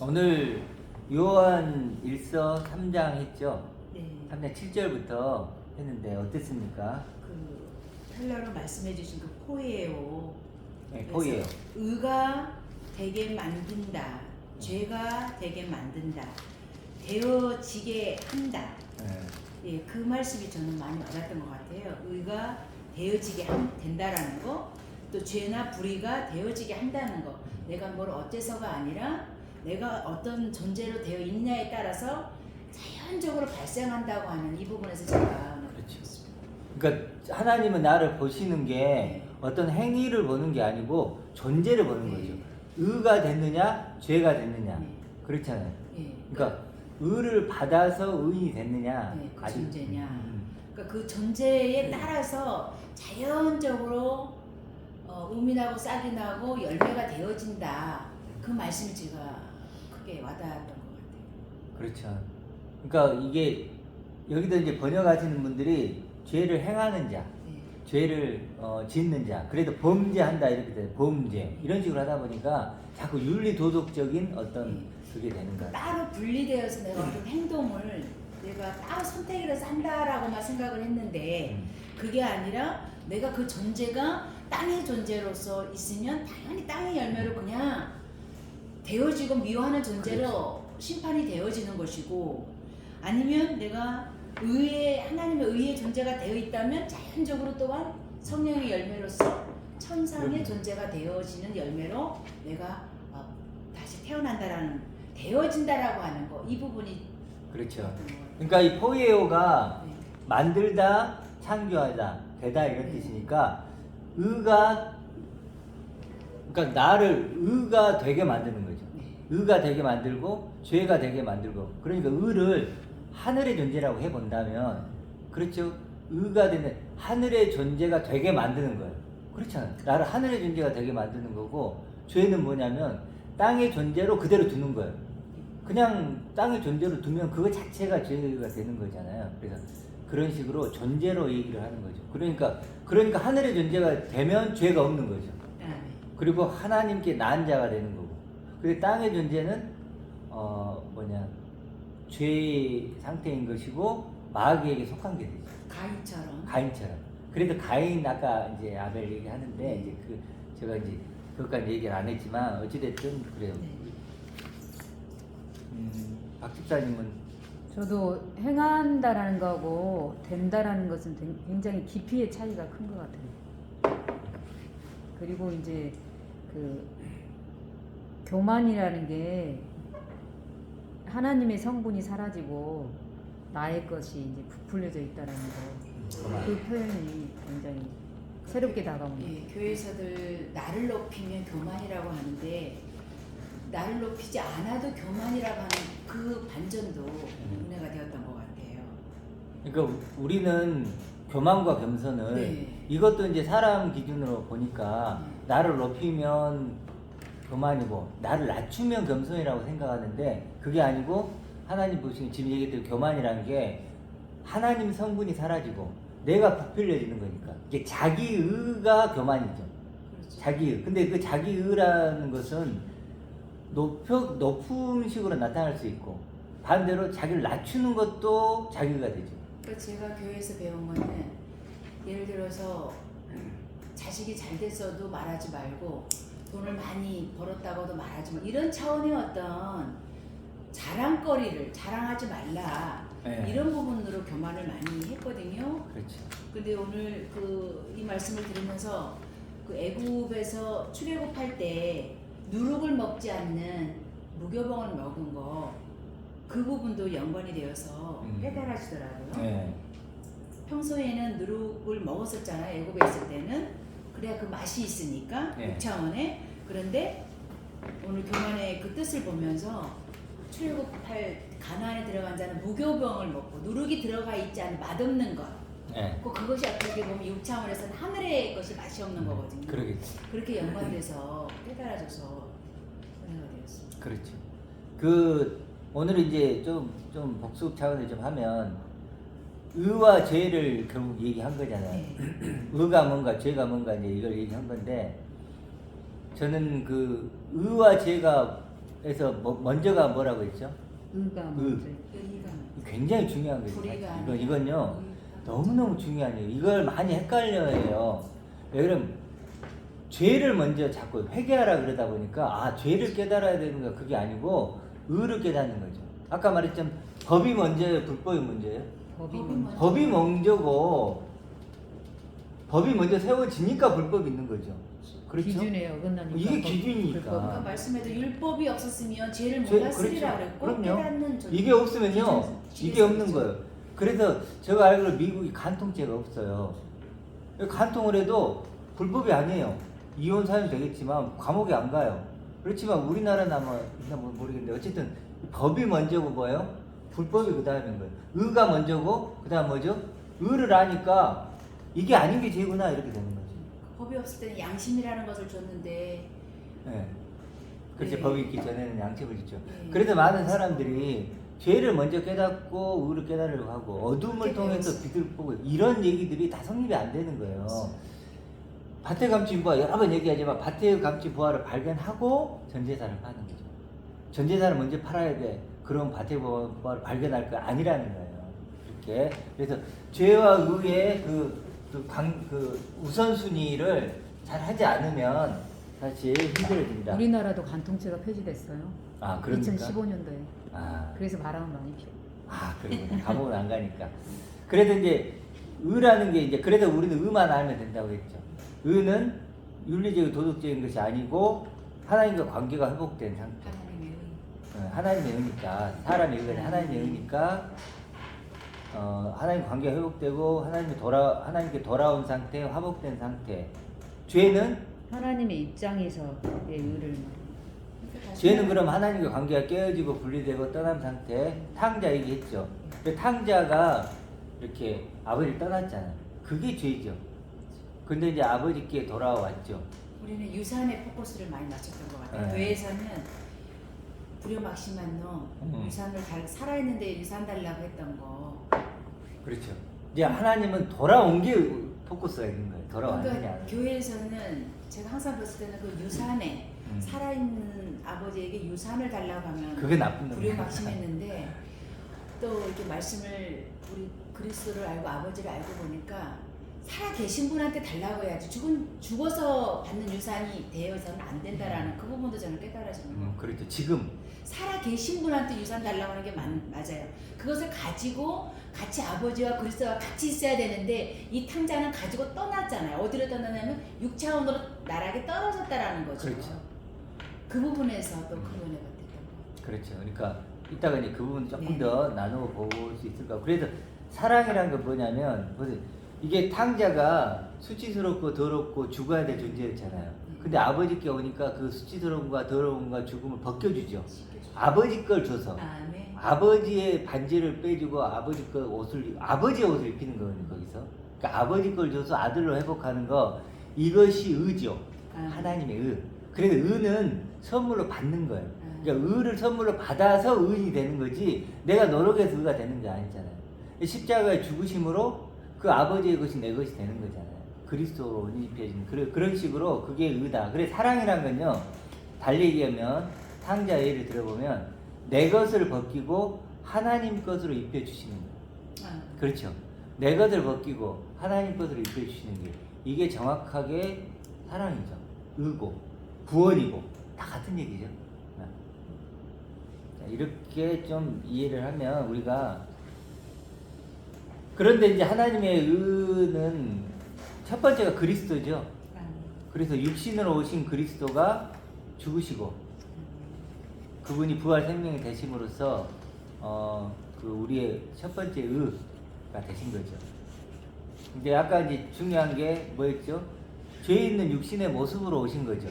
오늘 요한 1서 3장 했죠? 네. 3장 7절부터 했는데 어땠습니까? 그 헬라로 말씀해주신 그 포예요. 네, 포예요. 의가 되게 만든다. 죄가 되게 만든다. 되어지게 한다. 네. 예, 그 말씀이 저는 많이 와닿았던 것 같아요. 의가 되어지게 된다라는 거, 또 죄나 불의가 되어지게 한다는 거. 내가 뭘 어째서가 아니라 내가 어떤 존재로 되어 있냐에 따라서 자연적으로 발생한다고 하는 이 부분에서 제가 그렇죠. 그러니까 하나님은 나를 보시는 게 네. 어떤 행위를 보는 게 아니고 존재를 보는 네. 거죠. 의가 됐느냐, 죄가 됐느냐. 네. 그렇잖아요. 예. 그러니까 의를 받아서 의인이 됐느냐, 네, 그 아직- 존재냐. 그러니까 그 존재에 따라서 자연적으로 음이나고 싹이 나고 열매가 되어진다. 그 말씀이 제가 크게 와닿았던 것 같아요. 그렇죠. 그러니까 이게 여기도 이제 번역하시는 분들이 죄를 행하는 자, 네. 죄를 짓는 자, 그래도 범죄한다 이렇게 돼요. 범죄 이런 식으로 하다 보니까 자꾸 윤리 도덕적인 어떤 그게 되는 거야. 따로 분리되어서 내가 어떤 행동을 내가 따로 선택을 해서 한다라고만 생각을 했는데 그게 아니라 내가 그 존재가 땅의 존재로서 있으면 당연히 땅의 열매로 그냥 되어지고 미워하는 존재로 심판이 되어지는 것이고, 아니면 내가 하나님의 의의 존재가 되어 있다면 자연적으로 또한 성령의 열매로서 천상의 존재가 되어지는 열매로 내가 다시 태어난다라는, 되어진다라고 하는 거, 이 부분이 그렇죠. 그러니까 이 포이에오가 네. 만들다, 창조하다, 되다 이런 뜻이니까 의가, 그러니까 나를 의가 되게 만드는 거죠. 네. 의가 되게 만들고 죄가 되게 만들고, 그러니까 의를 하늘의 존재라고 해본다면, 그렇죠. 의가 되는 하늘의 존재가 되게 만드는 거예요. 그렇잖아요. 나를 하늘의 존재가 되게 만드는 거고, 죄는 뭐냐면 땅의 존재로 그대로 두는 거예요. 그냥 땅의 존재로 두면 그거 자체가 죄가 되는 거잖아요. 그래서 그런 식으로 존재로 얘기를 하는 거죠. 그러니까 하늘의 존재가 되면 죄가 없는 거죠. 그리고 하나님께 난 자가 되는 거고. 근데 땅의 존재는 죄 상태인 것이고 마귀에게 속한 게 되죠. 가인처럼. 그래도 가인 아까 이제 아벨 얘기하는데 이제 제가 이제 그것까지 얘기를 안 했지만 어찌됐든 그래요. 박 집사님은? 저도 행한다라는 거하고 된다라는 것은 굉장히 깊이의 차이가 큰 것 같아요. 그리고 이제 그 교만이라는 게 하나님의 성분이 사라지고 나의 것이 이제 부풀려져 있다라는 거, 그 표현이 굉장히 새롭게 다가옵니다. 예, 교회에서들 나를 높이면 교만이라고 하는데 나를 높이지 않아도 교만이라고 하는 그 반전도 은혜가 되었던 것 같아요. 그러니까 우리는 교만과 겸손을 네. 이것도 이제 사람 기준으로 보니까 나를 높이면 교만이고 나를 낮추면 겸손이라고 생각하는데, 그게 아니고 하나님 보시는 지금 얘기했던 교만이라는 게 하나님 성분이 사라지고 내가 부풀려지는 거니까 이게 자기의가 교만이죠. 그렇죠. 자기의. 근데 그 자기의라는 것은 높은 식으로 나타날 수 있고, 반대로 자기를 낮추는 것도 자기가 되죠. 그러니까 제가 교회에서 배운 거는, 예를 들어서 자식이 잘 됐어도 말하지 말고 돈을 많이 벌었다고도 말하지 마, 이런 차원의 어떤 자랑거리를 자랑하지 말라, 네. 이런 부분으로 교만을 많이 했거든요. 그렇죠. 근데 오늘 이 말씀을 들으면서 그 애굽에서 출애굽할 때 누룩을 먹지 않는 무교병을 먹은 거, 그 부분도 연관이 되어서 깨달아지더라고요. 네. 평소에는 누룩을 먹었었잖아요. 애굽에 있을 때는. 그래야 그 맛이 있으니까. 네. 6차원에. 그런데 오늘 교만의 그 뜻을 보면서 출애굽할 가나안에 들어간 자는 무교병을 먹고 누룩이 들어가 있지 않은 맛없는 것. 네. 그것이 어떻게 보면 6차원에서는 하늘의 것이 맛이 없는 거거든요. 그러겠죠. 그렇게 연관돼서 깨달아져서 은혜가 되었습니다. 그렇죠. 오늘 이제 좀 복습 차원을 좀 하면 의와 죄를 결국 얘기한 거잖아요. 네. 의가 뭔가 죄가 뭔가 이제 이걸 얘기한 건데, 저는 그 의와 죄가 에서 먼저가 뭐라고 했죠? 의가 의. 먼저. 의가 굉장히 중요한 거죠. 불의가 이건요. 의가. 너무너무 중요한 일. 이걸 많이 헷갈려해요. 왜 그러면 죄를 먼저 자꾸 회개하라 그러다 보니까 아 죄를 깨달아야 되는 거 그게 아니고 의를 깨닫는 거죠. 아까 말했지만 법이 먼저예요, 불법이 먼저예요? 법이 법이 먼저. 법이 먼저고 법이 먼저 세워지니까 불법이 있는 거죠. 그렇죠? 기준에 어긋나니까 이게 법- 기준이니까. 불법이. 아까 말씀에도 율법이 없었으면 죄를 죄- 몰랐으리라 그렇죠. 그랬고 그럼요. 깨닫는 존재. 이게 없으면요, 기준, 이게 없는 지혜서 거예요. 그래서 제가 알기로 미국이 간통죄가 없어요. 간통을 해도 불법이 아니에요. 이혼 사유는 되겠지만 감옥에 안 가요. 그렇지만 우리나라는 아마 있나 모르겠는데 어쨌든 법이 먼저고 뭐예요? 불법이 그 다음인 거예요. 의가 먼저고 그 다음 뭐죠? 의를 아니까 이게 아닌 게 죄구나 이렇게 되는 거죠. 법이 없을 때는 양심이라는 것을 줬는데 네. 그렇지 네. 법이 있기 전에는 양심을 줬죠. 네. 그래도 많은 사람들이 죄를 먼저 깨닫고 의를 깨달으려고 하고 어둠을 통해서 빛을 보고 이런 얘기들이 다 성립이 안 되는 거예요. 밭의 감추인 부화 여러 번 얘기하지만 밭의 감추인 부화를 발견하고 전재산을 파는 거죠. 전재산을 먼저 팔아야 돼. 그럼 밭의 부화를 발견할 거 아니라는 거예요. 이렇게 그래서 죄와 의의 그 우선순위를 잘 하지 않으면 사실 힘들어집니다. 우리나라도 간통죄가 폐지됐어요. 아 그러니까. 2015년도에. 아, 그래서 바람을 많이 피워. 그러구나. 감옥은 안 가니까. 그래도 이제 의라는 게 이제 그래도 우리는 의만 알면 된다고 했죠. 의는 윤리적이고 도덕적인 것이 아니고 하나님과 관계가 회복된 상태. 하나님의 의. 하나님의 의니까 사람의 의가 아니라 하나님의 의니까 하나님 관계가 회복되고 하나님께 돌아온 상태, 화복된 상태. 죄는 하나님의 입장에서의 의를 그러니까 죄는 그럼 하나님과 관계가 깨어지고 분리되고 떠난 상태. 탕자 얘기했죠. 그 탕자가 이렇게 아버지를 떠났잖아요. 그게 죄죠. 근데 이제 아버지께 돌아왔죠. 우리는 유산에 포커스를 많이 맞췄던 것 같아요. 네. 교회에서는 불효막심한 너 유산을 살아있는데 유산 달라고 했던 거. 그렇죠. 이제 하나님은 돌아온 게 포커스가 있는 거예요. 돌아왔느냐. 그러니까 교회에서는 제가 항상 봤을 때는 그 유산에 음. 살아있는 아버지에게 유산을 달라고 하면 그게 나쁜 놈이야. 불효막심했는데 또 이렇게 말씀을 우리 그리스도를 알고 아버지를 알고 보니까 살아 계신 분한테 달라고 해야지 죽어서 받는 유산이 되어서는 안 된다라는 그 부분도 저는 깨달아지는 거예요. 그렇죠. 지금 살아 계신 분한테 유산 달라고 하는 게 맞아요. 그것을 가지고 같이 아버지와 그리스도와 같이 있어야 되는데 이 탕자는 가지고 떠났잖아요. 어디로 떠났냐면 6차원으로 나락에 떨어졌다라는 거죠. 그렇죠. 그 부분에서 또 큰 은혜가 됐던 거. 그렇죠. 그러니까 이따가 이제 그 부분 조금 네. 더 나누어 볼 수 있을 까. 그래서 사랑이란 건 뭐냐면 이게 탕자가 수치스럽고 더럽고 죽어야 될 존재였잖아요. 근데 아버지께 오니까 그 수치스러움과 더러움과 죽음을 벗겨주죠. 아버지 걸 줘서 아멘. 아버지의 반지를 빼주고 아버지의 옷을 입히는 거거든요. 거기서 그러니까 아버지 걸 줘서 아들로 회복하는 거 이것이 의죠. 하나님의 의. 그래서 의는 선물로 받는 거예요. 그러니까 의를 선물로 받아서 의인이 되는 거지 내가 노력해서 의가 되는 게 아니잖아요. 십자가의 죽으심으로 그 아버지의 것이 내 것이 되는 거잖아요. 그리스도로 입혀진 그런 식으로 그게 의다. 그래 사랑이란 건요. 달리 얘기하면 탕자 예를 들어보면 내 것을 벗기고 하나님 것으로 입혀주시는 거예요. 그렇죠. 내 것을 벗기고 하나님 것으로 입혀주시는 게 이게 정확하게 사랑이죠. 의고 구원이고 다 같은 얘기죠. 자, 이렇게 좀 이해를 하면 우리가 그런데 이제 하나님의 의는 첫 번째가 그리스도죠. 그래서 육신으로 오신 그리스도가 죽으시고 그분이 부활 생명이 되심으로써 그 우리의 첫 번째 의가 되신 거죠. 근데 아까 이제 중요한 게 뭐였죠? 죄 있는 육신의 모습으로 오신 거죠.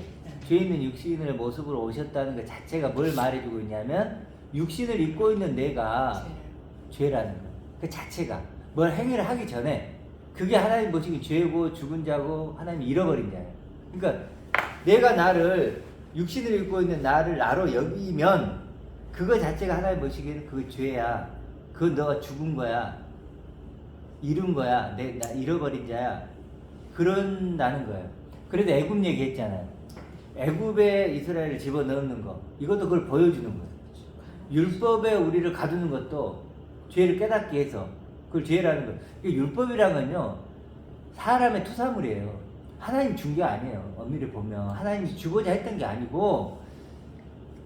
죄 있는 육신의 모습으로 오셨다는 것 자체가 뭘 말해주고 있냐면 육신을 입고 있는 내가 죄라는 거. 그 자체가 뭘 행위를 하기 전에 그게 하나님 보시기 죄고 죽은 자고 하나님이 잃어버린 자예요. 그러니까 내가 나를 육신을 입고 있는 나를 나로 여기면 그거 자체가 하나님 보시기에는 그거 죄야. 그건 너가 죽은 거야. 잃은 거야. 나 잃어버린 자야. 그런다는 거예요. 그래도 애굽 얘기했잖아요. 애굽에 이스라엘을 집어넣는 거 이것도 그걸 보여주는 거예요. 율법에 우리를 가두는 것도 죄를 깨닫게 해서 그걸 죄라는 거예요. 율법이란 건요 사람의 투사물이에요. 하나님 준 게 아니에요. 엄밀히 보면 하나님이 주고자 했던 게 아니고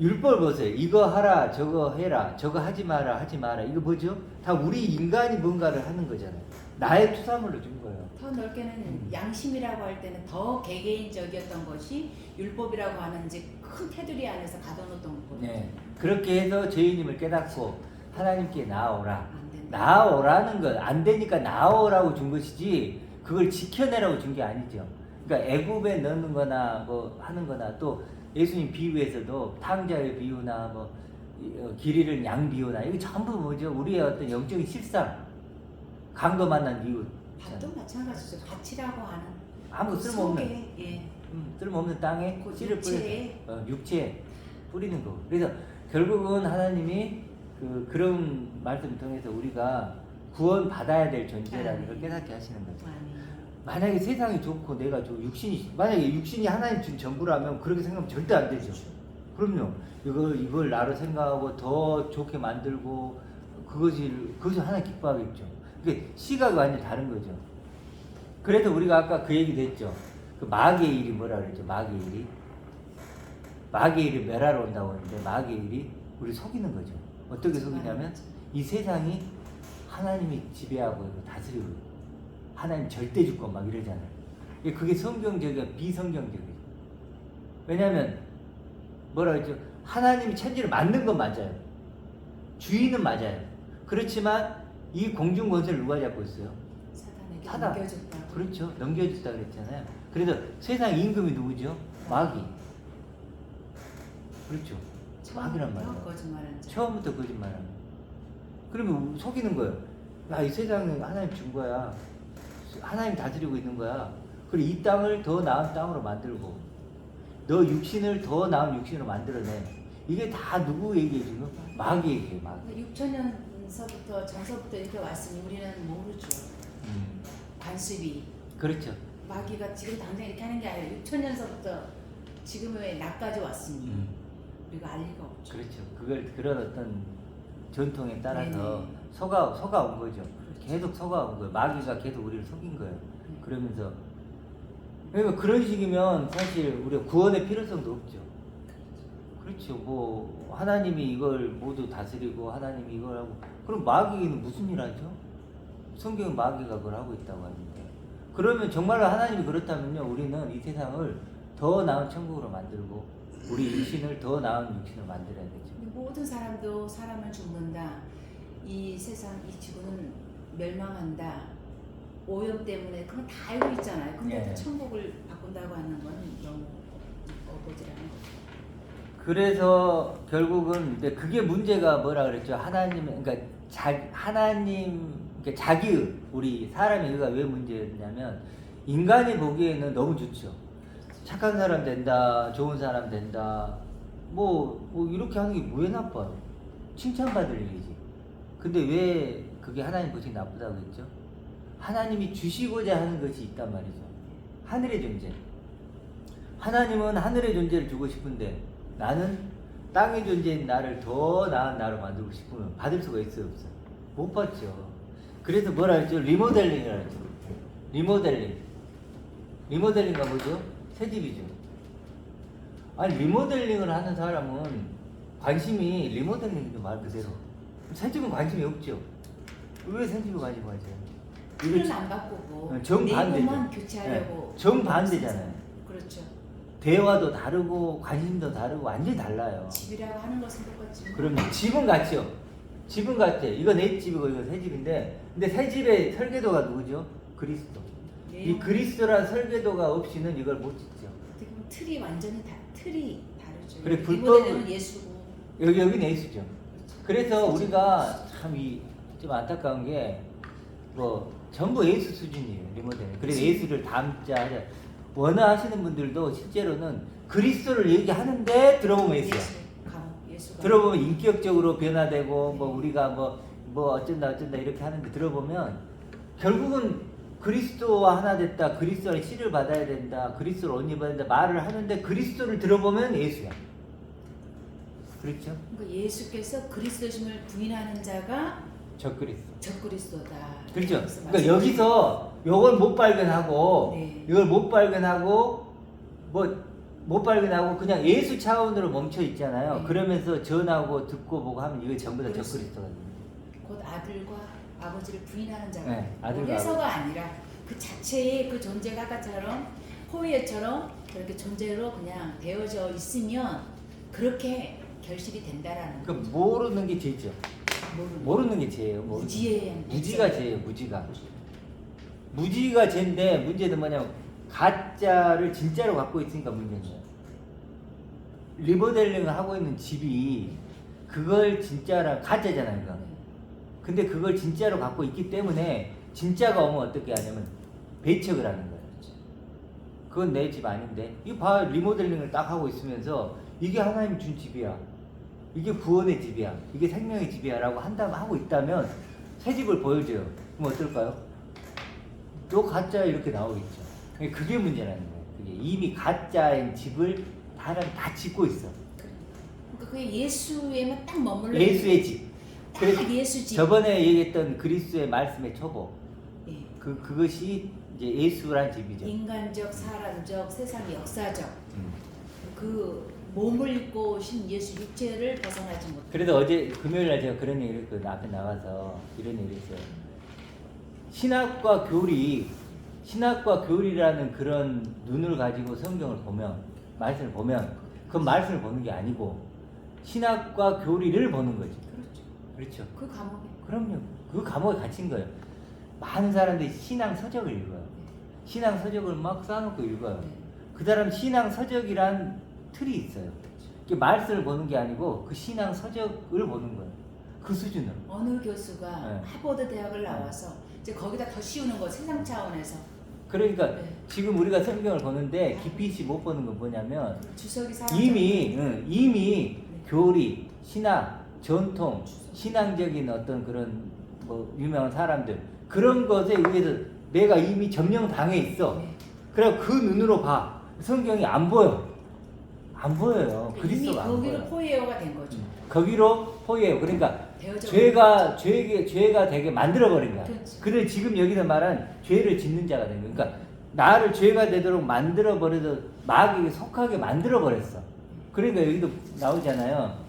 율법을 보세요. 이거 하라 저거 해라 저거 하지 마라 이거 뭐죠? 다 우리 인간이 뭔가를 하는 거잖아요. 나의 투사물로 준 거예요. 더 넓게는 양심이라고 할 때는 더 개개인적이었던 것이 율법이라고 하는 이제 큰 테두리 안에서 가둬놓던 거예요. 네. 그렇게 해서 죄인임을 깨닫고 하나님께 나아오라. 안 된다. 나아오라는 건 안 되니까 나아오라고 준 것이지 그걸 지켜내라고 준 게 아니죠. 그러니까 애굽에 넣는 거나 뭐 하는 거나 또 예수님 비유에서도 탕자의 비유나 뭐 길 잃은 양 비유나 이거 전부 뭐죠? 우리의 어떤 영적인 실상. 강도 만난 이유. 밭도 마찬가지죠. 밭이라고 하는 아무 쓸모없는 속에, 예. 쓸모없는 땅에 그 씨를 육체에. 뿌려서 육체에 뿌리는 거. 그래서 결국은 하나님이 그런 말씀을 통해서 우리가 구원 받아야 될 존재라는 걸 깨닫게 하시는 거죠. 아멘. 만약에 세상이 좋고 내가 좋고 만약에 육신이 하나님 준 전부라면 그렇게 생각하면 절대 안 되죠. 그럼요. 이걸 나로 생각하고 더 좋게 만들고 그것이 하나님 기뻐하겠죠. 그게 시각이 완전히 다른 거죠. 그래서 우리가 아까 그 얘기도 했죠. 그 마귀의 일이 뭐라 그랬죠? 마귀의 일이 멸하러 온다고 했는데 마귀의 일이 우리 속이는 거죠. 어떻게 속이냐면 이 세상이 하나님이 지배하고 다스리고 하나님 절대 주권 막 이러잖아요. 그게 성경적이야 비성경적이에요. 왜냐하면 뭐라 그랬죠? 하나님이 천지를 만든 건 맞아요. 주인은 맞아요. 그렇지만 이 공중 권세를 누가 잡고 있어요? 사단에게 사단. 넘겨줬다. 그렇죠. 넘겨줬다 그랬잖아요. 그래서 세상 임금이 누구죠? 마귀. 그렇죠. 마귀란 말이에요. 거짓말한 자. 처음부터 거짓말하는 거예요. 그러면 속이는 거예요. 야, 이 세상은 하나님 준 거야. 하나님 다스리고 있는 거야. 그리고 이 땅을 더 나은 땅으로 만들고 너 육신을 더 나은 육신으로 만들어내. 이게 다 누구 얘기예요 지금? 마귀 얘기예요. 마귀. 6천년서부터 전서부터 이렇게 왔으니 우리는 모르죠. 관습이 그렇죠. 마귀가 지금 당장 이렇게 하는 게 아니라 6천년서부터 지금의 나까지 왔으니 우리가 알 리가 없죠. 그렇죠. 그런 어떤 전통에 따라서 네네. 속아온 거죠. 계속 속아온 거예요. 마귀가 계속 우리를 속인 거예요. 그러면서 그러니까 그런 식이면 사실 우리가 구원의 필요성도 없죠. 그렇죠. 뭐 하나님이 이걸 모두 다스리고 하나님이 이걸 하고 그럼 마귀는 무슨 일 하죠? 성경은 마귀가 그걸 하고 있다고 하는데 그러면 정말로 하나님이 그렇다면요 우리는 이 세상을 더 나은 천국으로 만들고 우리 육신을 더 나은 육신으로 만들어야 되죠. 모든 사람도 사람은 죽는다. 이 세상 이 지구는 멸망한다. 오염 때문에 그건 다 알고 있잖아요. 근데 네. 또 천국을 바꾼다고 하는 건 너무 어거지라는 거죠. 그래서 결국은 근데 그게 문제가 뭐라 그랬죠? 그러니까 자기의 우리 사람의 의가 왜 문제였냐면 인간이 보기에는 너무 좋죠. 착한 사람 된다, 좋은 사람 된다, 뭐 이렇게 하는 게 왜 나빠요? 칭찬받을 일이지. 근데 왜 그게 하나님 보시기 나쁘다고 했죠? 하나님이 주시고자 하는 것이 있단 말이죠. 하늘의 존재. 하나님은 하늘의 존재를 주고 싶은데 나는 땅의 존재인 나를 더 나은 나로 만들고 싶으면 받을 수가 있어요, 없어요? 못 받죠. 그래서 뭐라 했죠? 리모델링이라 했죠. 리모델링가 뭐죠? 새집이죠. 아니 리모델링을 하는 사람은 관심이 리모델링도 말 그대로. 새집은 관심이 없죠. 왜 새집에 관심 가져요? 틀은 안 바꾸고 정반대죠. 내부만 교체하려고. 네, 정반대잖아요. 그렇죠. 대화도 다르고 관심도 다르고 완전히 달라요. 집이라고 하는 것은 똑같지만. 그러면 집은 같죠. 집은 같아. 이거 내 집이고 이거 새 집인데, 근데 새 집의 설계도가 누구죠? 그리스도. 이 그리스도란 설계도가 없이는 이걸 못 짓죠. 어떻게 보면 틀이 완전히 틀이 다르죠. 그래, 리모델링은 예수고. 여기는 예수죠. 그래서 우리가 참 좀 안타까운 게 뭐 전부 예수 수준이에요. 리모델링. 그래서 예수를 닮자 하자. 원하시는 분들도 실제로는 그리스도를 얘기하는데 들어보면 예수야. 예수가. 들어보면 인격적으로 변화되고 뭐 우리가 뭐 어쩐다 이렇게 하는데 들어보면 결국은 그리스도와 하나 됐다. 그리스도의 씨를 받아야 된다. 그리스도를 옷 입어야 된다. 말을 하는데 그리스도를 들어보면 예수야. 그렇죠? 그러니까 예수께서 그리스도심을 부인하는 자가 적그리스도. 적그리스도다. 그렇죠? 그래서 그러니까 여기서 이걸 못 발견하고 네. 이걸 못 발견하고 못 발견하고 그냥 예수 차원으로 멈춰 있잖아요. 네. 그러면서 전하고 듣고 보고 하면 이게 전부 다 그렇죠. 적그리스도가 됩니다. 곧 아들과 아버지를 부인하는 자가 네, 아들과 해서가 아니라 그 자체의 그 존재가 아까처럼 호의처럼 그렇게 존재로 그냥 되어져 있으면 그렇게 결실이 된다라는 그 거죠. 모르는 게 죄죠. 모르는 게 죄예요. 무지에 무지가 죄예요. 무지가 죄인데 문제는 뭐냐면 가짜를 진짜로 갖고 있으니까 문제인 거예요. 리모델링을 하고 있는 집이 그걸 진짜라 가짜잖아요. 그거. 근데 그걸 진짜로 갖고 있기 때문에 진짜가 오면 어떻게 하냐면 배척을 하는 거예요. 그건 내 집 아닌데 이거 봐, 리모델링을 딱 하고 있으면서 이게 하나님 준 집이야, 이게 구원의 집이야, 이게 생명의 집이야 라고 하고 있다면 새 집을 보여줘요. 그럼 어떨까요? 또 가짜 이렇게 나오겠죠. 그게 문제라는 거예요. 그게 이미 가짜인 집을 다 짓고 있어. 그러니까 그게 예수에만 딱 머물러 예수의 집. 딱 그래서 예수 집. 저번에 얘기했던 그리스도의 말씀의 초보. 예. 그것이 이제 예수란 집이죠. 인간적, 사람적, 세상 역사적 음. 그 몸을 입고 오신 예수 육체를 벗어나지 못. 그래도 어제 금요일날 제가 그런 얘기를 했거든요. 앞에 나가서 이런 얘기를 했어요. 신학과 교리라는 그런 눈을 가지고 성경을 보면, 말씀을 보면 그 말씀을 보는 게 아니고 신학과 교리를 보는 거지. 그렇죠. 그렇죠. 그 감옥에. 그럼요. 그 감옥에 gathin 거예요. 많은 사람들이 신앙 서적을 읽어요. 신앙 서적을 막 쌓아놓고 읽어요. 네. 그 사람 신앙 서적이란 틀이 있어요. 그 말씀을 보는 게 아니고 그 신앙 서적을 보는 거예요. 그 수준으로. 어느 교수가 네. 하버드 대학을 나와서 이제 거기다 더 씌우는 거 세상 차원에서 그러니까 네. 지금 우리가 성경을 보는데 깊이 있이 못 보는 건 뭐냐면 주석이 사람 이미 교리, 신학, 전통, 신앙적인 어떤 그런 뭐 유명한 사람들 그런 것에 의해서 내가 이미 점령당해 있어. 네. 그래 그 눈으로 봐. 성경이 안 보여. 안 보여요. 이미 그리스도가 안 거기로 보여. 포예어가 된 거죠. 거기로 포예요. 그러니까 되어져 죄가 되게 만들어 버린 거야. 그렇지. 근데 지금 여기서 말한 죄를 짓는 자가 된 거야. 그러니까 나를 죄가 되도록 만들어 버려서 마귀에게 속하게 만들어 버렸어. 그러니까 여기도 나오잖아요.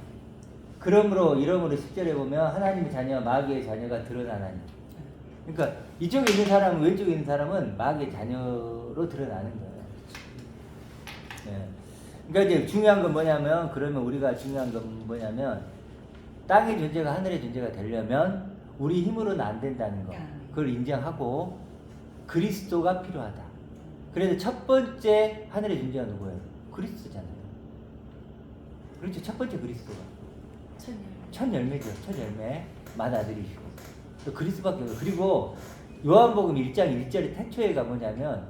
그러므로 10절에 보면 하나님의 자녀와 마귀의 자녀가 드러나나니. 그러니까 이쪽에 있는 사람은 왼쪽에 있는 사람은 마귀의 자녀로 드러나는 거예요. 예. 그러니까 이제 중요한 건 뭐냐면 그러면 우리가 중요한 건 뭐냐면 땅의 존재가 하늘의 존재가 되려면 우리 힘으로는 안 된다는 거. 그걸 인정하고 그리스도가 필요하다. 그래서 첫 번째 하늘의 존재가 누구예요? 그리스도잖아요. 그렇죠. 첫 번째 그리스도가. 첫 열매죠. 첫 열매. 맏아들이시고. 또 그리스도밖에 없어요. 그리고 요한복음 1장 1절의 태초에가 뭐냐면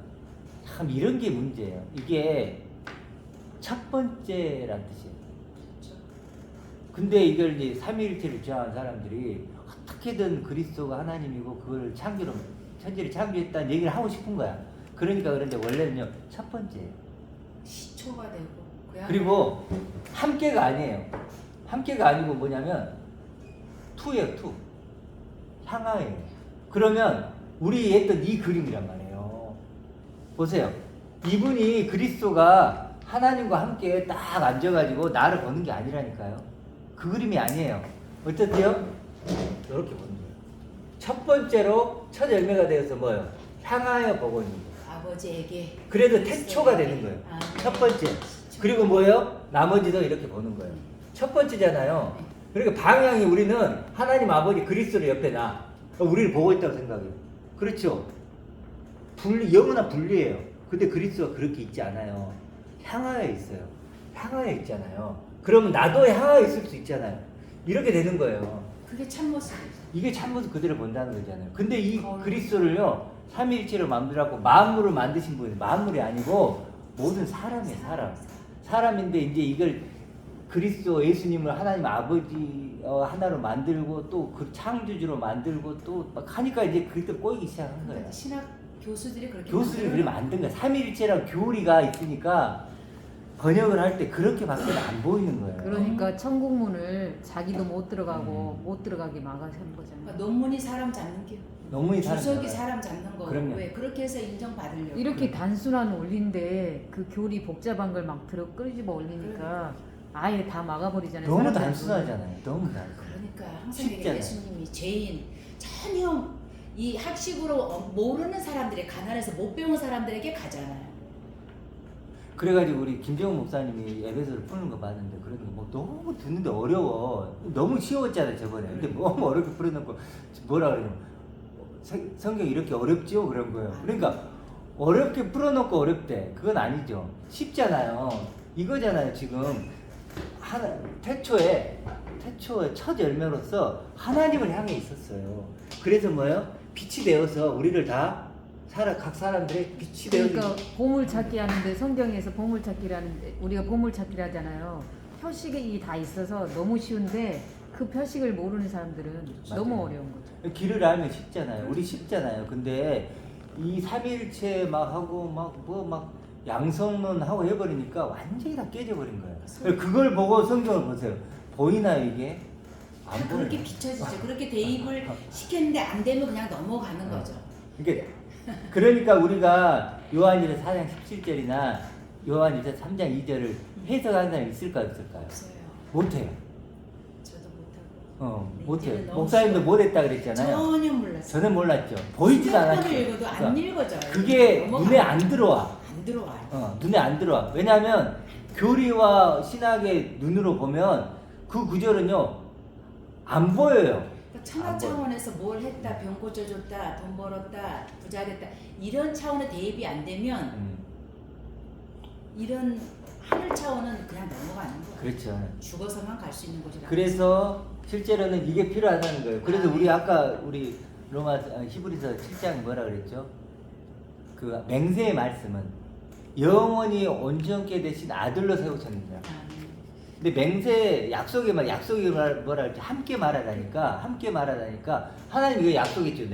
참 이런 게 문제예요. 이게 첫 번째란 뜻이에요. 근데 이걸 이제 삼위일체를 주장하는 사람들이 어떻게든 그리스도가 하나님이고 그걸 천지를 창조했다는 얘기를 하고 싶은 거야. 그러니까 그런데 원래는요 첫 번째예요. 시초가 되고 그리고 함께가 아니에요. 함께가 아니고 뭐냐면 투예요. 투. 향하예요. 그러면 우리 했던 이 그림이란 말이에요. 보세요. 이분이 그리스도가 하나님과 함께 딱 앉아가지고 나를 보는 게 아니라니까요. 그 그림이 아니에요. 어떻게요? 이렇게 보는 거예요. 첫 번째로 첫 열매가 되어서 뭐예요? 향하여 보고 있는 거예요. 아버지에게. 그래도 태초가 되는 거예요. 첫 번째. 그리고 뭐예요? 나머지도 이렇게 보는 거예요. 첫 번째잖아요. 그러니까 방향이 우리는 하나님 아버지 그리스도를 옆에 놔. 우리를 보고 있다고 생각해요. 그렇죠? 영원한 분리예요. 근데 그리스도가 그렇게 있지 않아요. 향하여 있어요. 향하여 있잖아요. 그러면 나도 향하여 있을 수 있잖아요. 이렇게 되는 거예요. 그게 참모습이죠. 이게 참모습 그대로 본다는 거잖아요. 근데 이 그리스도를요, 삼위일체로 만들었고 만물을 만드신 분이 만물이 아니고 모든 사람이에요. 사람인데 이제 이걸 그리스도 예수님을 하나님 아버지 하나로 만들고 또 그 창조주로 만들고 또 막 하니까 이제 그때 꼬이기 시작한 거예요. 신학 교수들이 그렇게 교수들이 그렇게 만들어요. 만든 거야. 삼위일체랑 교리가 있으니까 번역을 할 때 그렇게밖에 안 보이는 거예요. 그러니까 천국문을 자기도 못 들어가고 못 들어가게 막아서 한 그러니까 거잖아요. 논문이 사람 잡는 게 너무 주석이 사람 잡는 거고 그럼요. 왜 그렇게 해서 인정받으려고 이렇게 단순한 원리인데 그 교리 복잡한 걸 막 들어 끄집어 올리니까 아예 다 막아버리잖아요. 너무 사람들 단순하잖아요. 너무 단순. 그러니까 항상 얘기해 쉽잖아요. 예수님이 죄인 전혀 이 학식으로 모르는 사람들이 가난해서 못 배운 사람들에게 가잖아요. 그래가지고 우리 김정은 목사님이 에베소를 푸는 거 봤는데 그러는 거 뭐 너무 듣는데 어려워. 너무 쉬웠잖아요 저번에. 근데 너무 어렵게 풀어놓고 뭐라 그러냐. 성경 이렇게 어렵지요 그런 거예요. 그러니까 어렵게 풀어놓고 어렵대. 그건 아니죠. 쉽잖아요. 이거잖아요 지금 태초에 첫 열매로서 하나님을 향해 있었어요. 그래서 뭐예요? 빛이 되어서 우리를 다 각 사람들의 빛이 되어서 그러니까 보물찾기 하는데 성경에서 보물찾기라는데 우리가 보물찾기를 하잖아요. 표식이 다 있어서 너무 쉬운데 그 표식을 모르는 사람들은 맞아요. 너무 어려운 거죠. 길을 알면 쉽잖아요. 우리 쉽잖아요. 근데 이 삼일체 막 하고 막 양성론 하고 해버리니까 완전히 다 깨져버린 거예요. 그걸 보고 성경을 보세요. 보이나요 이게? 안 보여요. 그렇게 비춰지죠. 그렇게 대입을 시켰는데 안 되면 그냥 넘어가는 거죠. 그러니까 우리가 요한일서 4장 17절이나 요한일서 3장 2절을 해석하는 사람이 있을까요 없을까요? 없어요. 못해요. 저도 못하고. 네, 못해요. 이제는 너무 목사님도 쉬워요. 못했다 그랬잖아요. 전혀 몰랐어요. 저는 몰랐죠. 보이지도 않았죠. 수백 번을 읽어도 안 읽어져요. 그게 넘어가요. 눈에 안 들어와. 안 들어와요. 눈에 안 들어와. 왜냐하면 교리와 신학의 눈으로 보면 그 구절은요 안 보여요. 그러니까 천하 차원에서 뭘 했다, 병 고쳐줬다, 돈 벌었다, 부자 됐다 이런 차원의 대입이 안 되면 이런 하늘 차원은 그냥 넘어가는 거예요. 그렇죠. 죽어서만 갈 수 있는 곳이라. 그래서 실제로는 이게 필요하다는 거예요. 그래서 아, 우리 네. 아까 우리 히브리서 7장 뭐라 그랬죠? 그 맹세의 말씀은 영원히 온전케 되신 아들로 세우셨느냐. 근데 맹세 약속이 뭐라 할지 함께 말하다니까 하나님 이거 약속했죠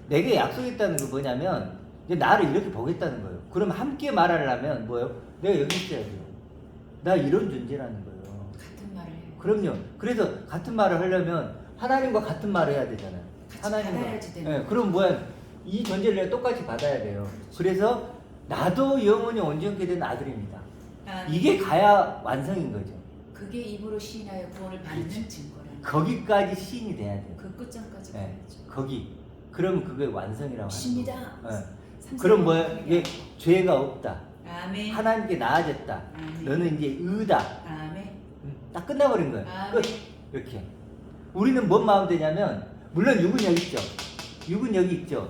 내게 약속했다는 거 뭐냐면 이제 나를 이렇게 보겠다는 거예요. 그럼 함께 말하려면 뭐예요? 내가 여기 있어야죠. 나 이런 존재라는 거예요. 같은 말을 해요. 그럼요. 그래서 같은 말을 하려면 하나님과 같은 말을 해야 되잖아요. 같이 받아야지 되는 예, 거죠. 그럼 뭐야? 이 존재를 내가 똑같이 받아야 돼요. 그래서 나도 영원히 온전케 된 아들입니다. 이게 가야 완성인 거죠. 그게 입으로 시인하여 구원을 받는 증거라는 거기까지 시인이 돼야 돼요. 그 끝장까지 예, 가야죠. 거기. 그럼 그게 완성이라고 하는 십니다. 거예요. 예. 그럼 뭐야? 이게 죄가 없다. 아멘. 하나님께 나아졌다. 아멘. 너는 이제 의다. 아멘. 딱 끝나버린 거예요. 아멘. 끝. 이렇게. 우리는 뭔 마음 되냐면 물론 육은 여기 있죠. 육은 여기 있죠.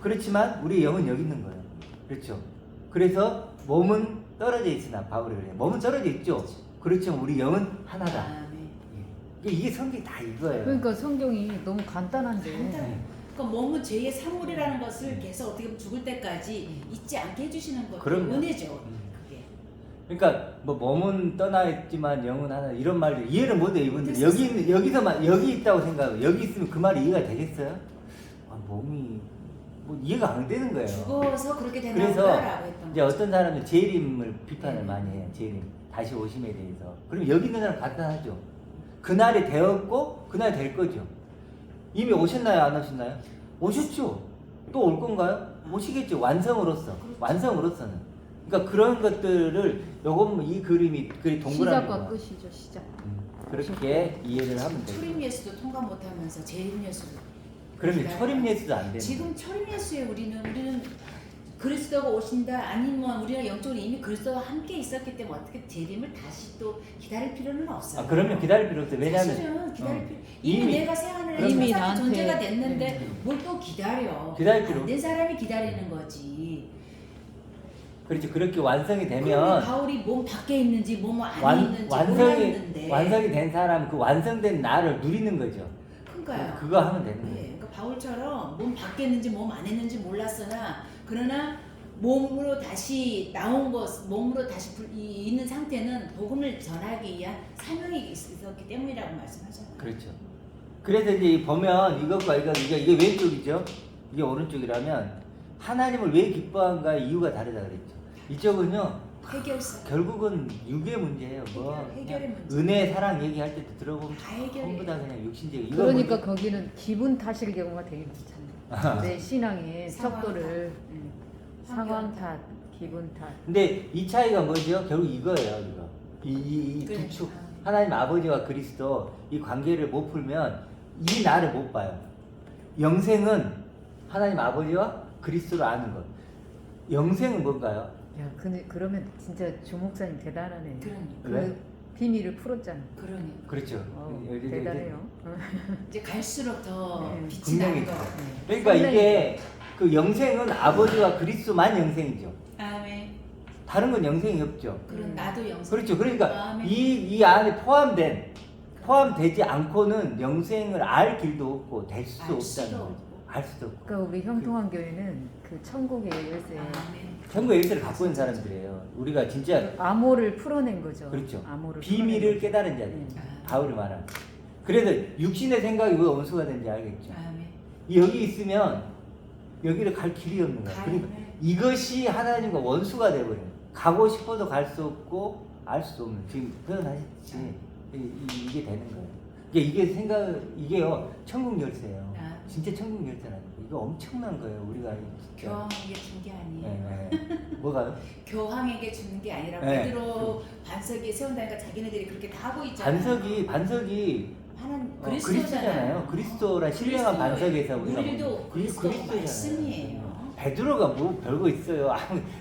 그렇지만 우리 영은 여기 있는 거예요. 그렇죠. 그래서 몸은 떨어져 있으나 바울이 그래요. 몸은 떨어져 있죠. 그렇지만 우리 영은 하나다. 아멘. 이게 성경이 다 이거예요. 그러니까 성경이 너무 간단한데 간단해요. 그러니까 몸은 죄의 사물이라는 것을 계속 어떻게 보면 죽을 때까지 잊지 않게 해주시는 것도 그럼요. 은혜죠. 그게. 그러니까 뭐 몸은 떠나 있지만 영은 하나 이런 말들 이해를 못해 이분들. 됐었어요. 여기서만 여기 있다고 생각하고 여기 있으면 그 말이 이해가 되겠어요? 몸이 뭐 이해가 안 되는 거예요. 죽어서 그렇게 되나 그래서 보다라고 했던 이제 거죠. 어떤 사람은 재림을 비판을 네. 많이 해요. 재림 다시 오심에 대해서. 그럼 여기 있는 사람 간단하죠. 그날이 되었고 그날 될 거죠. 이미 오셨나요? 안 오셨나요? 오셨죠. 또 올 건가요? 오시겠죠. 완성으로서. 완성으로서는. 그러니까 그런 것들을 요건 이 그림이 시작과 동그라미 끝이죠. 시작. 그렇게 이해를 하면 돼요. 초림 예수도 통과 못하면서 재림 예수도. 그러면 철임 예수도 안 되는 지금 거예요. 초림 예수에 우리는 그리스도가 오신다 아니면 우리가 영적으로 이미 그리스도와 함께 있었기 때문에 어떻게 재림을 다시 또 기다릴 필요는 없어요. 그러면 기다릴 필요 없어요. 왜냐하면 사실은 기다릴 어. 필요 이미 이미- 내가 새 하늘에 이미 이미 나한테- 존재가 됐는데 네. 뭘 또 기다려. 기다릴 필요 안된 사람이 기다리는 거지. 그렇죠. 그렇게 완성이 그러면 되면 바울이 몸 밖에 있는지 몸 안에 있는지 몰랐는데. 완성이 된 사람 그 완성된 나를 누리는 거죠. 그러니까요. 그거 하면 되는 거예요. 네, 그러니까 바울처럼 몸 밖에 있는지 몸 안에 있는지 몰랐으나 그러나 몸으로 다시 나온 것, 몸으로 다시 있는 상태는 복음을 전하기 위한 사명이 있었기 때문이라고 말씀하잖아요. 그렇죠. 그래서 이제 보면 이것과 이게 왼쪽이죠. 이게 오른쪽이라면 하나님을 왜 기뻐한가 이유가 다르다 그랬죠. 이쪽은요 해결사. 결국은 육의 문제예요. 뭐 해결의 그냥 문제. 은혜 사랑 얘기할 때도 들어보면 다 해결이에요. 전부 다 그냥 육신적. 이거 그러니까 먼저- 거기는 기분 탓일 경우가 되게 많잖아요. 내 신앙의 상황 척도를 탓. 상황 탓, 기분 탓. 근데 이 차이가 뭐죠? 결국 이거예요. 이거 이 그래. 두 축. 하나님 아버지와 그리스도 이 관계를 못 풀면 이 나를 못 봐요. 영생은 하나님 아버지와 그리스도를 아는 것. 영생은 뭔가요? 야, 근데 그러면 진짜 조 목사님 대단하네. 그러니까. 그 왜? 비밀을 풀었잖아. 그러니까. 그렇죠. 여기- 대단해요. 이제 갈수록 더 네. 빛이 분명히 나는 거. 네. 그러니까 선명히. 이게 그 영생은 아버지와 그리스도만 영생이죠. 아멘. 다른 건 영생이 없죠. 그런 나도 영생. 그렇죠. 그러니까 아멘. 이 안에 포함되지 않고는 영생을 알 길도 없고 될 수도 알 없다는 수도 거죠. 없고. 알 수도 없고. 그러니까 우리 형통한 교회는 그 천국의 열쇠, 아멘. 전부 열쇠를 갖고 있는 사람들이에요. 우리가 진짜 암호를 풀어낸 거죠. 그렇죠. 암호를 비밀을 풀어낸 깨달은 자들. 네. 바울이 말하는. 그래서 육신의 생각이 왜 원수가 되는지 알겠죠. 아멘. 여기 있으면 여기를 갈 길이 없는 거야. 그러니까 아멘. 이것이 하나님과 원수가 되어버려요. 가고 싶어도 갈 수 없고 알 수 없는. 지금 표현하셨지. 이게 되는 거예요. 이게요 천국 열쇠예요. 아. 진짜 천국 열쇠라는 거. 이거 엄청난 거예요. 우리가 진짜. 교황에게 준 게 아니에요. 네. 뭐가요? 교황에게 주는 게 아니라 네. 베드로 반석에 세운다니까 자기네들이 그렇게 다 하고 있잖아요. 반석이 하나님 그리스도잖아요. 그리스도잖아요. 그리스도라 신령한 반석에서 우리가 우리도 뭐- 그리스도 그리스도잖아요. 말씀이에요. 베드로가 뭐 별거 있어요.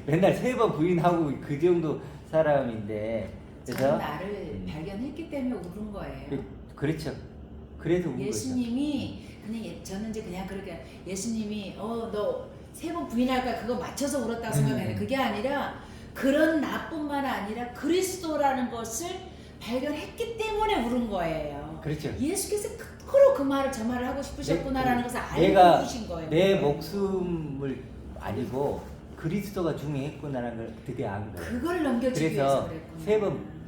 맨날 3번 부인하고 그 정도 사람인데. 저는 그래서 나를 발견했기 때문에 울은 거예요. 그렇죠. 그래서 운 예수님이 그냥 저는 이제 그냥 그렇게 예수님이 너 3번 부인할까 그거 맞춰서 울었다고 생각해요. 그게 아니라 그런 나뿐만 아니라 그리스도라는 것을 발견했기 때문에 울은 거예요. 그렇죠. 예수께서 그토록 그 말을 저 말을 하고 싶으셨구나라는 것을 내가 알고 계신 거예요. 내 목숨을 아니고 그리스도가 중요했구나라는 걸 드디어 안 거예요. 그걸 넘겨주기 위해서 그래서 그랬구나. 3번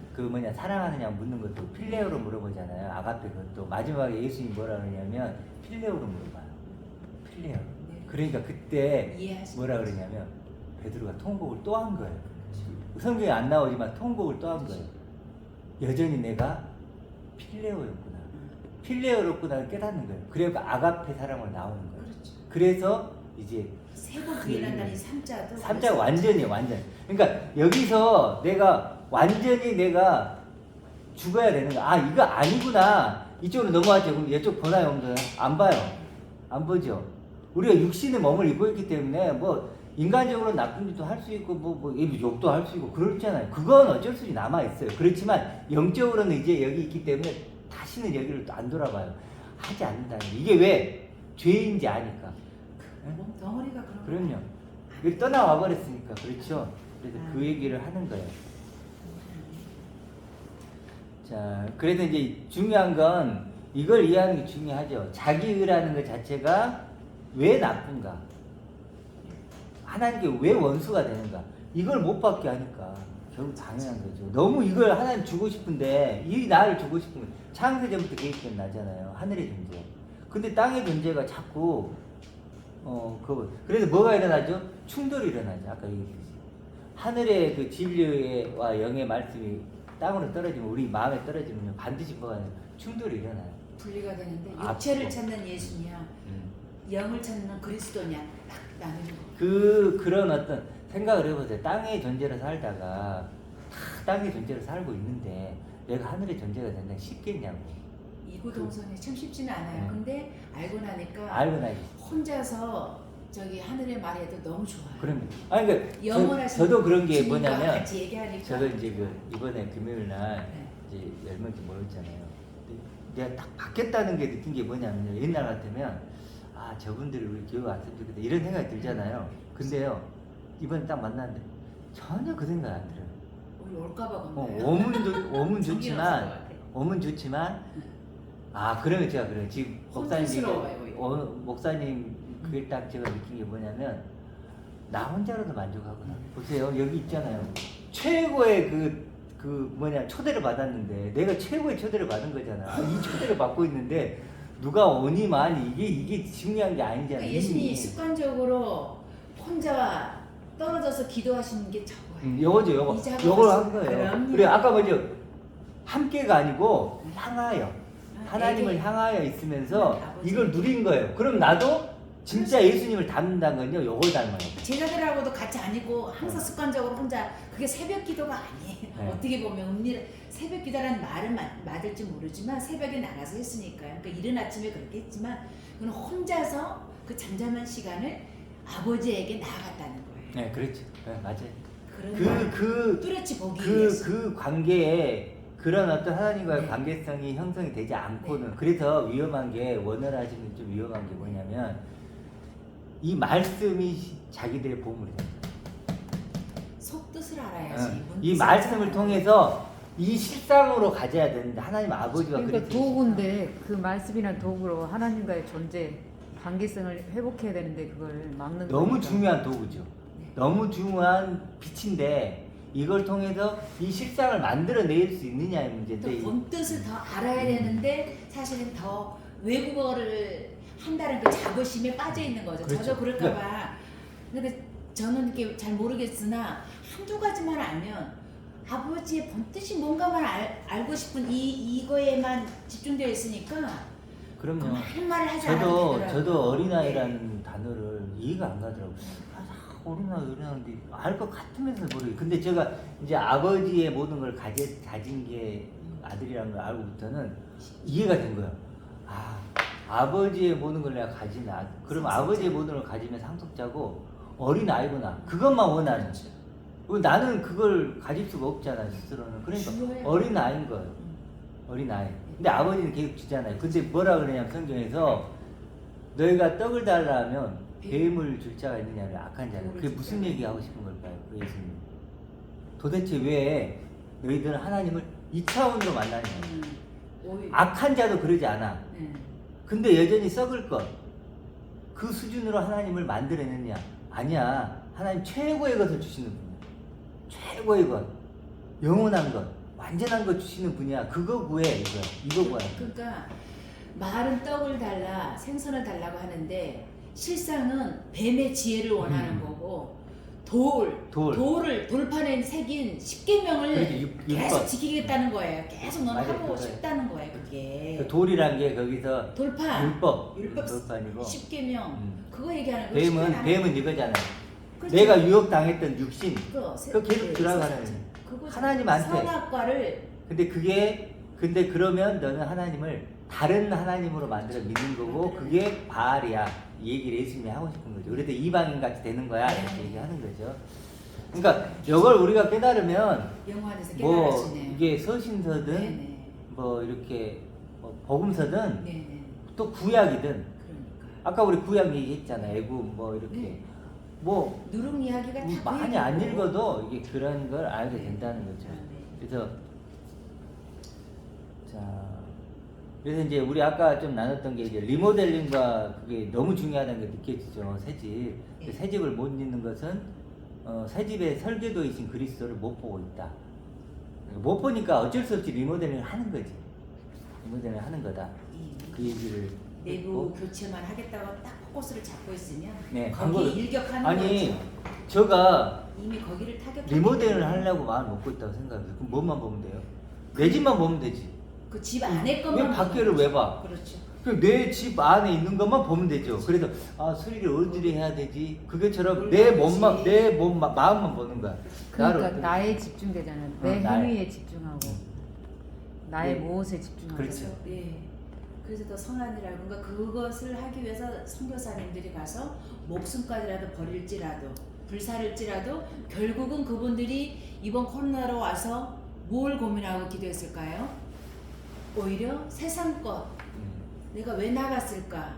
사랑하느냐 묻는 것도 필레오로 물어보잖아요. 아가페 그것도 마지막에 예수님이 뭐라 그러냐면 필레오로 물어봐요. 필레오. 네. 그러니까 그때 이해하시죠? 뭐라 그러냐면 베드로가 통곡을 또 한 거예요. 성경에 안 나오지만 통곡을 또 한 거예요. 여전히 내가 필레오였구나. 필레오였구나를 깨닫는 거예요. 그래서 아가페 사랑으로 나오는 거예요. 그렇죠. 그래서 이제 3번 부인한다는 이 3자도 3자 완전히 완전. 그러니까 여기서 내가 죽어야 되는 거야. 아 이거 아니구나. 이쪽으로 넘어왔죠. 그럼 이쪽 보나요, 없나요? 안 봐요. 안 보죠. 우리가 육신의 몸을 입고 있기 때문에 뭐 인간적으로 나쁜 짓도 할 수 있고 뭐 욕도 할 수 있고 그렇잖아요. 그건 어쩔 수 없이 남아 있어요. 그렇지만 영적으로는 이제 여기 있기 때문에 다시는 여기를 또 안 돌아봐요. 하지 않는다는 게. 이게 왜 죄인지 아니까. 몸 덩어리가 그런 그럼요. 여기 떠나와 버렸으니까. 그렇죠. 그래서 그 얘기를 하는 거예요. 자, 그래서 이제 중요한 건 이걸 이해하는 게 중요하죠. 자기의라는 것 자체가 왜 나쁜가? 하나님께 왜 원수가 되는가? 이걸 못 받게 하니까 결국 당연한 거죠. 너무 이걸 하나님 주고 싶은데 이 나를 주고 싶은 거 창세전부터 계획된 나잖아요. 하늘의 존재. 근데 땅의 존재가 자꾸 그래서 뭐가 일어나죠? 충돌이 일어나죠. 아까 얘기했듯이. 하늘의 그 진리와 영의 말씀이 땅으로 떨어지면 우리 마음에 떨어지면 반드시 뭐가 충돌이 일어나요. 분리가 되는데 아, 육체를 그거. 찾는 예수냐 영을 찾는 그리스도냐 딱 나누는 거. 그런 어떤 생각을 해보세요. 땅의 존재로 살다가 다 땅의 존재로 살고 있는데 내가 하늘의 존재가 된다 쉽겠냐고. 이구동성이 참 쉽지는 않아요. 네. 근데 알고 나니까 알고 나니. 혼자서 저기 하늘의 말이 해도 너무 좋아요. 그러면 아니 그러니까 영원하신 저도 그런 게 주님과 뭐냐면 같이 얘기하니까 저도 이제 이번에 금요일 날 네. 이제 10명쯤 모였잖아요. 근데 내가 딱 바뀌었다는 게 느낀 게 뭐냐면요. 옛날 같으면 아 저분들이 우리 교회 왔으면 좋겠다 이런 생각이 들잖아요. 근데요 이번에 딱 만났는데 전혀 그 생각 안 들어요. 우리 올까봐 겁나요. 오문 좋지만 그러면 제가 그래요. 지금 목사님 혼란스러워요, 목사님 그게 딱 제가 느낀 게 뭐냐면 나 혼자로도 만족하구나. 보세요 여기 있잖아요. 최고의 초대를 받았는데 내가 최고의 초대를 받은 거잖아. 이 초대를 받고 있는데 누가 오니 마니 이게 중요한 게 아니잖아. 그러니까 예수님이 이미. 습관적으로 혼자 떨어져서 기도하시는 게 저거예요. 요거죠, 요거. 이 작업을 요걸 한 거예요. 그럼요. 그래, 아까 뭐죠? 함께가 아니고 향하여. 하나님을 애기. 향하여 있으면서 아버지. 이걸 누린 거예요. 그럼 나도 진짜 예수님을 닮는다는 건요, 요걸 닮아요. 제자들하고도 같이 아니고 항상 습관적으로 혼자 그게 새벽 기도가 아니에요. 네. 어떻게 보면 새벽 기도라는 말은 맞을지 모르지만 새벽에 나가서 했으니까요. 그러니까 이른 아침에 그렇게 했지만 그는 혼자서 그 잠잠한 시간을 아버지에게 나아갔다는 거예요. 네, 그렇죠. 네, 맞아요. 그런 뚜렷이 보기 위해서. 그 관계에 그런 어떤 하나님과의 네. 관계성이 형성이 되지 않고는 네. 그래서 위험한 게 원활하시면 좀 위험한 게 뭐냐면 이 말씀이 자기들의 보물이에요. 속뜻을 알아야지. 이 문뜻을 말씀을 알아야 통해서 이 실상으로 가져야 되는데 하나님 아버지가 그러니까 그랬어요. 도구인데 그 말씀이란 도구로 하나님과의 존재 관계성을 회복해야 되는데 그걸 막는 너무 거니까. 중요한 도구죠. 네. 너무 중요한 빛인데 이걸 통해서 이 실상을 만들어낼 수 있느냐의 문제인데 또 본뜻을 더 알아야 되는데 사실은 더 외국어를 한다는 그 자부심에 빠져 있는 거죠. 그렇죠. 저도 그럴까봐. 근데 저는 이렇게 잘 모르겠으나 한두 가지만 알면 아버지의 본뜻이 뭔가만 알고 싶은 이거에만 집중되어 있으니까 그럼요. 많은 말을 하지 않아도 되더라고요. 저도 어린아이라는 단어를 이해가 안 가더라고요. 어린아이인데 알 것 같으면서 모르겠어요. 근데 제가 이제 아버지의 모든 걸 가진 게 아들이라는 걸 알고부터는 이해가 된 거예요. 아, 아버지의 모든 걸 내가 가진 그럼 상속자. 아버지의 모든 걸 가지면 상속자고 어린아이구나. 그것만 원하는. 그렇죠. 나는 그걸 가질 수가 없잖아, 스스로는. 그러니까 중요해요. 어린아이인 거예요. 어린아이. 근데 아버지는 계속 주잖아요. 근데 뭐라 그러냐면 성경에서 너희가 떡을 달라면 뱀을 줄 자가 있느냐를 악한 자는. 그게 무슨 얘기하고 싶은 걸까요? 그 예수님. 도대체 왜 너희들은 하나님을 이 차원으로 만나느냐. 오히려. 악한 자도 그러지 않아. 네. 근데 여전히 썩을 것. 그 수준으로 하나님을 만들어냈냐? 아니야. 하나님 최고의 것을 주시는 분이야. 최고의 것. 영원한 것. 완전한 것 주시는 분이야. 그거 구해. 이거 구해. 그러니까 말은 떡을 달라 생선을 달라고 하는데 실상은 뱀의 지혜를 원하는 거고 돌을 돌판에 새긴 십계명을 그렇지, 계속 율법. 지키겠다는 거예요. 계속 넌 맞아요, 하고 그거예요. 싶다는 거예요. 그게 그 돌이란 게 거기서 돌판 율법. 율법 돌판이고. 십계명 음. 그거 얘기하는 거예요. 뱀은 이거잖아요. 그렇죠. 내가 유혹당했던 육신. 그거 그거 계속 들어가는. 하나님한테. 선악과를 근데 그러면 너는 하나님을 다른 하나님으로 만들어 믿는 거고 그게 바알이야. 이 얘기를 예수님이 하고 싶은 거죠. 그래도 이방인 같이 되는 거야. 이렇게 얘기하는 거죠. 그러니까 이걸 우리가 깨달으면 영화 안에서 뭐 깨달으시네요. 이게 서신서든 네네. 뭐 이렇게 복음서든 네네. 또 구약이든 그러니까 아까 우리 구약 얘기했잖아. 애굽 뭐 이렇게 네. 뭐 누룩 이야기가 다 많이 안 구약이고. 읽어도 이게 그런 걸 알게 된다는 거죠. 네. 그래서 이제 우리 아까 좀 나눴던 게 이제 리모델링과 그게 너무 중요하다는 게 느껴지죠. 새집. 네. 새집을 못 잊는 것은 새집의 설계도이신 그리스도를 못 보고 있다. 못 보니까 어쩔 수 없이 리모델링을 하는 거지. 리모델링을 하는 거다. 그 얘기를 내부 했고. 교체만 하겠다고 딱 포커스를 잡고 있으면 네, 거기에 그걸- 일격하는 아니 거죠. 제가 이미 거기를 타격하기 리모델을 때문에 하려고 마음을 먹고 있다고 생각해요. 그럼 뭐만 보면 돼요? 내 집만 보면 되지. 그 집 안에 것만 왜 밖에를 왜 봐? 그렇죠. 내 집 안에 있는 것만 보면 되죠. 그래서 수리를 어디를 해야 되지? 그게처럼 그렇지. 마음만 보는 거야. 그러니까 나를 나에 집중되잖아. 내 나에. 행위에 집중하고 나의 네. 무엇에 집중하고. 그렇죠. 예. 그래서 더 선한이라고 그러니까 그것을 하기 위해서 선교사님들이 가서 목숨까지라도 버릴지라도 불사를지라도 결국은 그분들이 이번 코로나로 와서 뭘 고민하고 기도했을까요? 오히려 세상 것 내가 왜 나갔을까?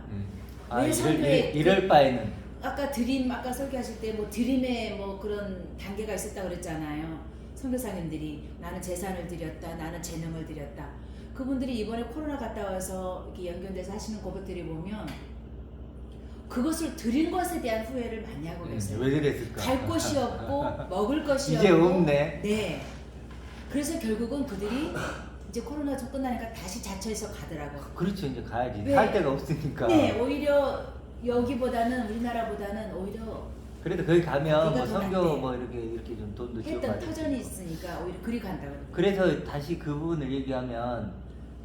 왜 선교에 이럴 바에는 아까 드림 아까 설교하실 때 뭐 드림에 뭐 그런 단계가 있었다고 그랬잖아요. 선교사님들이 나는 재산을 드렸다, 나는 재능을 드렸다. 그분들이 이번에 코로나 갔다 와서 이렇게 연결돼서 하시는 고백들이 보면 그것을 드린 것에 대한 후회를 많이 하고 계세요. 왜 그랬을까? 갈 곳이 없고 먹을 것이 이제 없고 없네. 네. 그래서 결국은 그들이 이제 코로나 좀 끝나니까 다시 자처해서 가더라고요. 그렇죠. 이제 가야지. 왜? 살 데가 없으니까. 네, 오히려 여기보다는 우리나라보다는 오히려 그래도 거기 가면 뭐 네가 선교 돈한테 뭐 이렇게 좀 돈도 했던 지원받고. 터전이 있으니까 오히려 그리 간다 그러고. 그래서 다시 그 부분을 얘기하면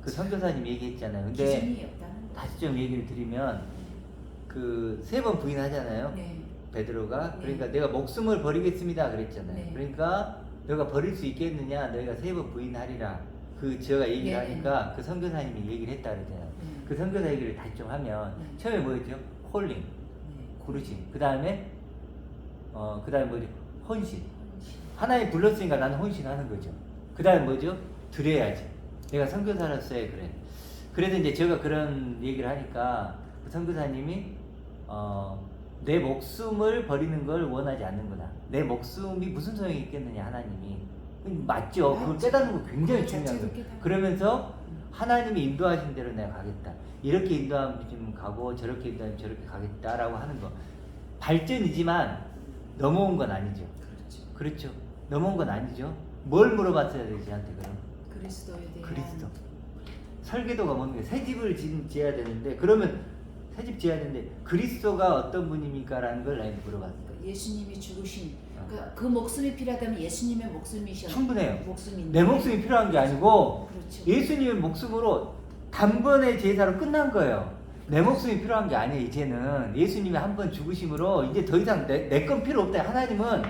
그 선교사님 얘기했잖아요. 근데 기준이 없다는 거. 다시 좀 얘기를 드리면 그 3번 부인하잖아요. 네. 베드로가. 네. 그러니까 내가 목숨을 버리겠습니다 그랬잖아요. 네. 그러니까 너가 버릴 수 있겠느냐? 너희가 3번 부인하리라. 그 제가 얘기를 네, 네. 하니까 그 선교사님이 얘기를 했다 그랬잖아요. 네. 그 선교사 얘기를 다시 좀 하면 네. 처음에 뭐였죠? 콜링, 네. 부르심. 그 다음에 뭐죠? 헌신. 하나님 불렀으니까 나는 헌신하는 거죠. 그 다음에 뭐죠? 드려야지. 내가 선교사로서의 그래. 그래서 이제 제가 그런 얘기를 하니까 그 선교사님이 내 목숨을 버리는 걸 원하지 않는구나. 내 목숨이 무슨 소용이 있겠느냐 하나님이. 맞죠. 그걸 맞죠. 깨닫는 거 굉장히 그 중요한 자체로 거예요. 깨닫는 그러면서 하나님이 인도하신 대로 내가 가겠다. 이렇게 인도하면 좀 가고 저렇게 인도하면 저렇게 가겠다라고 하는 거. 발전이지만 넘어온 건 아니죠. 그렇죠. 그렇죠. 넘어온 건 아니죠. 뭘 물어봤어야 되지 저한테 그럼? 그리스도에 대한 그리스도. 설계도가 뭔데? 새 집을 지어야 되는데 그러면 새 집 지어야 되는데 그리스도가 어떤 분입니까라는 걸 나한테 물어봤어요. 예수님이 죽으신 그러니까 그 목숨이 필요하다면 예수님의 목숨이셔. 충분해요. 목숨인데 내 목숨이 필요한 게 아니고 그렇죠. 예수님의 목숨으로 단번에 제사로 끝난 거예요. 내 목숨이 필요한 게 아니에요. 이제는 예수님이 한 번 죽으심으로 이제 더 이상 내 건 필요 없다. 하나님은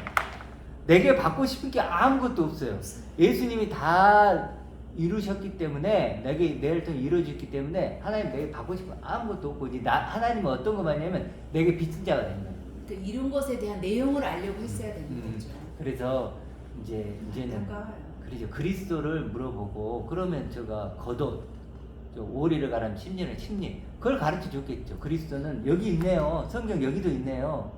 내게 받고 싶은 게 아무것도 없어요. 예수님이 다 이루셨기 때문에 내를 통해 이루어졌기 때문에 하나님 내게 받고 싶은 거 아무것도 없고 이제 하나님은 어떤 것만이냐면 내게 빚진 자가 되는 거예요. 그 이룬 것에 대한 내용을 알려고 했어야 되는 거죠. 그래서 이제는 안타까워요. 그렇죠. 그리스도를 물어보고 그러면 제가 겉옷 오리를 가라면 침례는 침례 그걸 가르쳐 줬겠죠. 그리스도는 여기 있네요. 성경 여기도 있네요.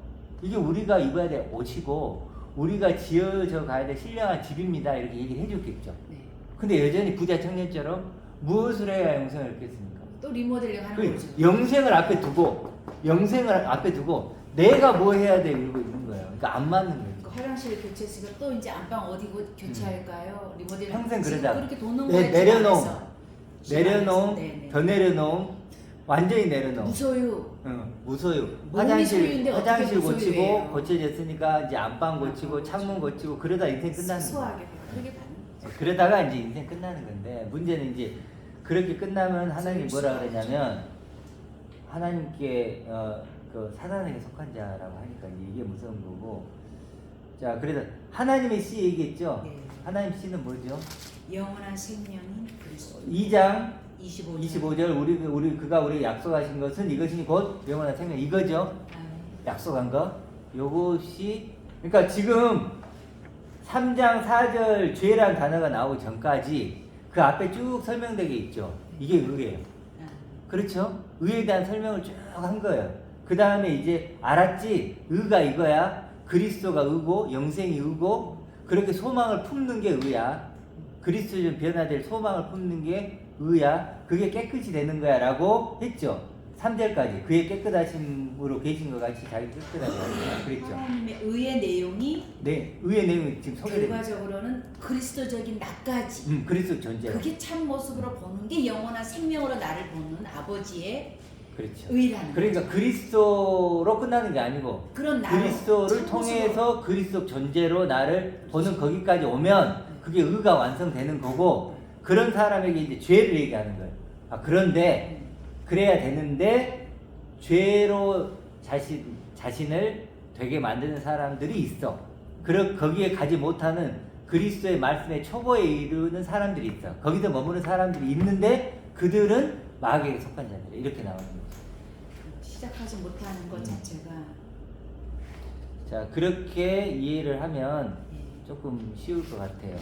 이게 우리가 입어야 될 옷이고 우리가 지어져 가야 될 신령한 집입니다. 이렇게 얘기를 해줬겠죠. 네. 근데 여전히 부자 청년처럼 무엇을 해야 영생을 얻겠습니까? 또 리모델링 하는 그 거죠. 영생을 앞에 두고 내가 뭐 해야 돼 이러고 있는 거예요. 그러니까 안 맞는 거예요. 그 화장실 교체했으니까 또 이제 안방 어디 교체할까요? 리모델링 평생 지금 그러다가 그렇게 도는 거예요. 내려놓음, 더 내려놓음, 완전히 내려놓음. 무소유. 무소유. 몸이 소유인데 화장실 어떻게 고치고 무소유예요? 고쳐졌으니까 이제 안방 고치고 창문 고치고 그러다 인생 끝나는 거예요. 소소하게 그렇게 받는 거죠. 그러다가 이제 인생 끝나는 건데 문제는 이제 그렇게 끝나면 하나님이 뭐라 그러냐면 하나님께 그 사단에게 속한 자라고 하니까 이게 무서운 거고. 자, 그래서 하나님의 씨 얘기했죠. 네. 하나님 씨는 뭐죠? 영원한 생명인 그리스도. 2장 25절. 25절 우리 그가 우리 약속하신 것은 이것이니 곧 영원한 생명 이거죠. 약속한 거. 요것이 그러니까 지금 3장 4절 죄란 단어가 나오기 전까지 그 앞에 쭉 설명되게 있죠. 이게 의예요. 그렇죠? 의에 대한 설명을 쭉 한 거예요. 그 다음에 이제 알았지? 의가 이거야. 그리스도가 의고 영생이 의고 그렇게 소망을 품는 게 의야. 그리스도를 변화될 소망을 품는 게 의야. 그게 깨끗이 되는 거야 라고 했죠. 3절까지 그의 깨끗하심으로 계신 것 같이 자기 깨끗하다 그랬죠. 하나님의 의의 내용이 네, 의의 내용이 지금 소개됩니다. 결과적으로는 그리스도적인 나까지 그리스도 존재. 그게 참 모습으로 보는 게 영원한 생명으로 나를 보는 아버지의 그렇죠. 의라는 그러니까 그리스도로 끝나는 게 아니고 그런 나로 그리스도를 통해서 그리스도 존재로 나를 보는 거기까지 오면 그게 의가 완성되는 거고 그런 사람에게 이제 죄를 얘기하는 거예요. 그런데 그래야 되는데 죄로 자신을 되게 만드는 사람들이 있어. 거기에 가지 못하는 그리스도의 말씀의 초보에 이르는 사람들이 있어. 거기서 머무는 사람들이 있는데 그들은 마귀에게 속한 자들 이렇게 나오는 거죠. 시작하지 못하는 것 자체가 자, 그렇게 이해를 하면 조금 쉬울 것 같아요.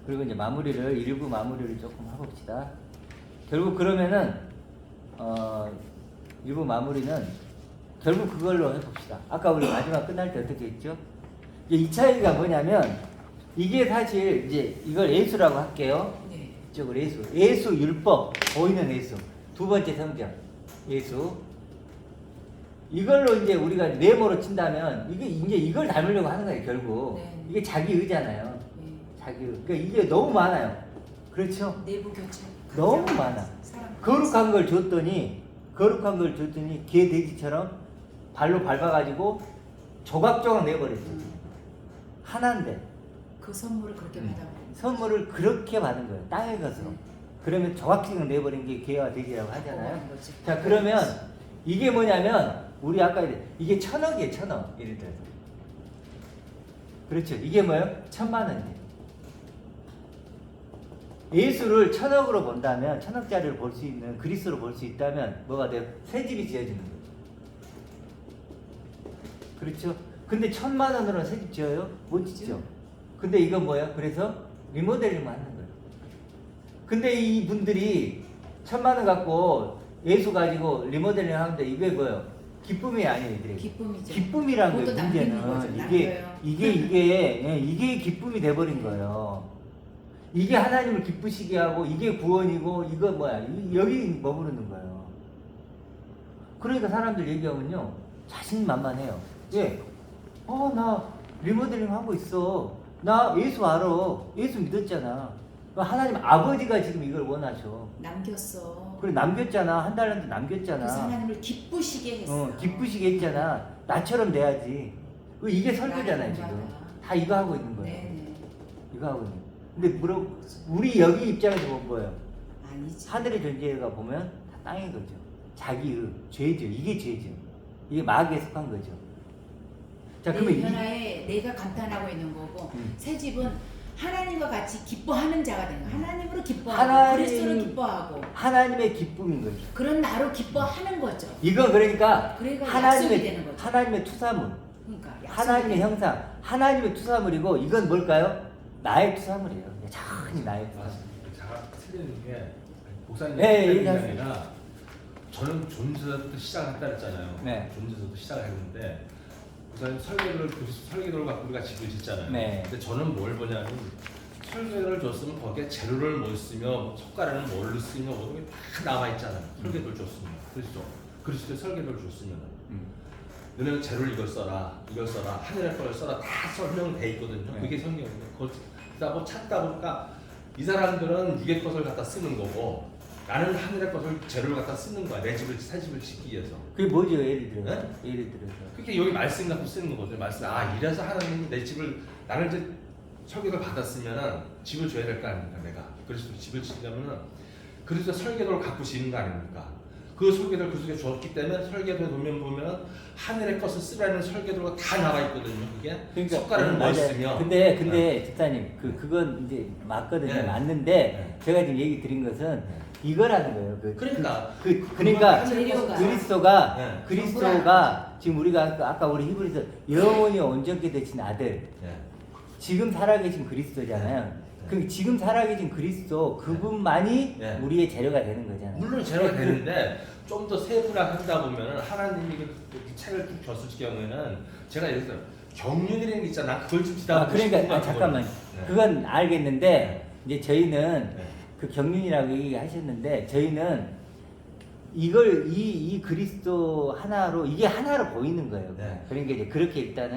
그리고 이제 일부 마무리를 조금 해봅시다. 결국 그러면은 일부 마무리는 결국 그걸로 해봅시다. 아까 우리 마지막 끝날 때 어떻게 했죠? 이제 이 차이가 뭐냐면 이게 사실 이제 이걸 예수라고 할게요. 네. 이쪽으로 예수 율법 보이는 예수 두 번째 성경 예수 이걸로 이제 우리가 네모로 친다면 이게 이제 이걸 닮으려고 하는 거예요. 결국 네. 이게 자기 의잖아요. 네. 자기 의. 그러니까 이게 너무 많아요. 그렇죠? 내부 교체 너무 많아. 사람 거룩한 걸 줬더니 개 돼지처럼 발로 밟아가지고 조각조각 내버렸죠. 하나인데 그 선물을 그렇게 받아버린 선물을 그렇게 받은 거예요. 땅에 가서. 그러면 조각조각 내버린 게 개와 돼지라고 하잖아요. 바꿔버린 거지. 자 그러면 이게 뭐냐면 우리 아까 이게 1,000억이에요. 1,000억 예를 들어서. 그렇죠. 이게 뭐예요? 1,000만 원이에요. 예수를 1,000억으로 본다면 1,000억짜리를 볼 수 있는 그리스로 볼 수 있다면 뭐가 돼요? 새 집이 지어지는 거죠. 그렇죠. 근데 1,000만 원으로 새 집 지어요? 못 짓죠. 근데 이건 뭐예요? 그래서 리모델링만 하는 거예요. 근데 이 분들이 1,000만 원 갖고 예수 가지고 리모델링 하는데 이게 뭐예요? 기쁨이 아니에요, 이들에게. 기쁨이죠. 기쁨이란 거예요, 그것도 남기는 거죠. 문제는. 남겨요. 이게 기쁨이 돼버린 거예요. 이게 하나님을 기쁘시게 하고, 이게 구원이고, 이거 뭐야, 여기 머무르는 거예요. 그러니까 사람들 얘기하면요, 자신만만해요. 예, 나 리모델링 하고 있어. 나 예수 알아. 예수 믿었잖아. 하나님 아버지가 지금 이걸 원하셔. 남겼어. 그래 남겼잖아. 한 달란트 남겼잖아. 그래서 하나님을 기쁘시게 했어. 기쁘시게 했잖아. 나처럼 돼야지. 이게 설교잖아요 지금. 다 이거 하고 있는 거예요. 네네. 이거 하고 있는. 근데 우리 여기 입장에서 보면 뭐예요? 아니지. 하늘의 존재가 보면 다 땅인 거죠. 자기의 죄죠. 이게 죄죠. 이게 마귀에 속한 거죠. 자 내 그러면 변화에 내가 감탄하고 있는 거고 새 집은 하나님과 같이 기뻐하는 자가 되는 거야. 하나님으로 기뻐하고 그리스도로 기뻐하고 하나님의 기쁨인 거죠. 그런 나로 기뻐하는 거죠. 이건 그러니까 그러니까 약속이 되는 거죠. 하나님의 투사물, 그러니까 약속이 하나님의 되는 형상, 하나님의 투사물이고 이건 뭘까요? 나의 투사물이에요. 전히 나의 투사물. 제가 틀리는 게 목사님 네, 얘기 얘기하세요. 아니라 저는 존재부터 시작했다 그랬잖아요. 네. 존재부터 시작했는데 목사님 설계도를 갖고 우리가 집을 짓잖아요. 네. 근데 저는 뭘 보냐면 설계도를 줬으면 거기에 재료를 뭘 쓰며 석가래는 뭘 쓰며 모든 게 다 나와 있잖아요. 설계도를 줬으면 그리스도의 설계도를 줬으면 너네는 재료를 이걸 써라 하늘의 걸 써라 다 설명돼 있거든요. 네. 그게 성경이에요. 그러다 뭐 찾다 보니까 이 사람들은 육의 것을 갖다 쓰는 거고 나는 하늘의 것을 재료를 갖다 쓰는 거야. 새 집을 짓기 위해서. 그게 뭐죠? 예를 들어서. 네? 예를 들어서. 그게 여기 말씀 갖고 쓰는 거거든요. 말씀. 이래서 하나님이 내 집을 나를 이제 설계도를 받았으면은 집을 줘야 될 거 아닙니까? 내가 그래서 집을 지려면은 그래서 설계도를 갖고 지는 거 아닙니까? 그 설계도를 그 속에 줬기 때문에 설계도에 보면 하늘의 것을 쓰라는 설계도가 다 나와 있거든요. 그게 석가래는 뭘 쓰며. 근데 집사님 그건 이제 맞거든요. 네. 맞는데 네. 제가 지금 얘기 드린 것은 이거라는 거예요. 그러니까 그러니까 재료가. 그리스도가 지금 우리가 아까 우리 히브리서 영원히 온전케 되신 아들. 네. 지금 살아계신 그리스도잖아요. 그 지금 살아계신 그리스도 그분만이 네. 우리의 재료가 되는 거잖아요. 물론 재료가 되는데 좀 더 세분화한다 보면 하나님이 그 책을 쭉 줬을 경우에는 제가 예를 들어 경륜이라는 게 있잖아. 그걸 좀 지다 그러니까 잠깐만. 그건 알겠는데 이제 저희는 네. 그 경륜이라고 얘기하셨는데 저희는 이걸 이 그리스도 하나로 이게 하나로 보이는 거예요. 네. 그러니까 이제 그렇게 일단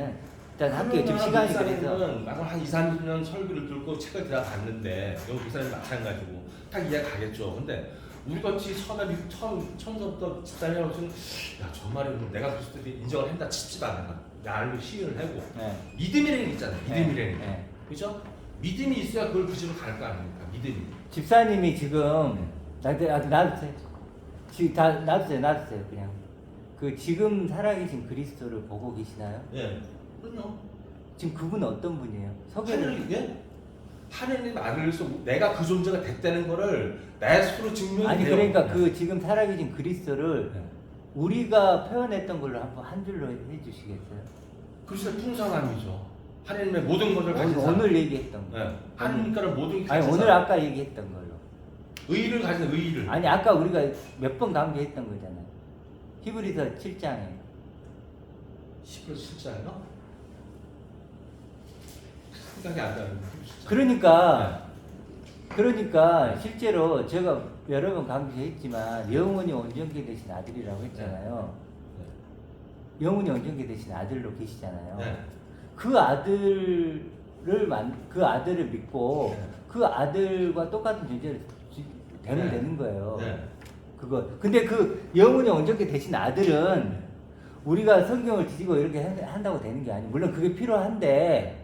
할게요. 지금 시간이 그래서 나도 한 2, 30년 설교를 듣고 책을 들어봤는데 영국 목사님 마찬가지고 딱 이해 가겠죠. 근데 우리 같이 처음부터 집사님하고 야저 말이 내가 그리스도를 인정을 한다 칩시다 내가 알고 시인을 하고 네. 믿음이라는 게 있잖아요. 믿음이라는 게 네. 그죠? 믿음이 있어야 그걸 그 집을 갈 거 아닙니까? 믿음이. 집사님이 지금 놔두세요. 지금 다 놔두세요. 그냥 그 지금 살아계신 그리스도를 보고 계시나요? 예. 그럼요. 지금 그분은 어떤 분이에요? 소개를 하느님 아들로서 내가 그 존재가 됐다는 거를 내 스스로 증명이 아니 돼요. 그러니까 그 지금 살아계신 그리스도를 네. 우리가 표현했던 걸로 한 줄로 해주시겠어요? 그리스도의 풍성함이죠. 하나님의 모든 것을 가진 사람. 오늘 얘기했던 거. 네. 하나님께는 모든 게 아니 가진 오늘 사람. 아까 얘기했던 걸로. 의를 가진 의를. 아니 아까 우리가 몇 번 강조했던 거잖아요. 히브리서 7장에. 10월 7장인가? 생각이 안 나는데. 그러니까 실제로 제가 여러 번 강조했지만 영원히 온전케 되신 아들이라고 했잖아요. 네. 영원히 온전케 되신 아들로 계시잖아요. 네. 그 아들을 믿고 네. 그 아들과 똑같은 존재를 되면 네. 되는 거예요. 네. 근데 그 영원히 온전케 되신 아들은 우리가 성경을 뒤지고 이렇게 한다고 되는 게 아니에요. 물론 그게 필요한데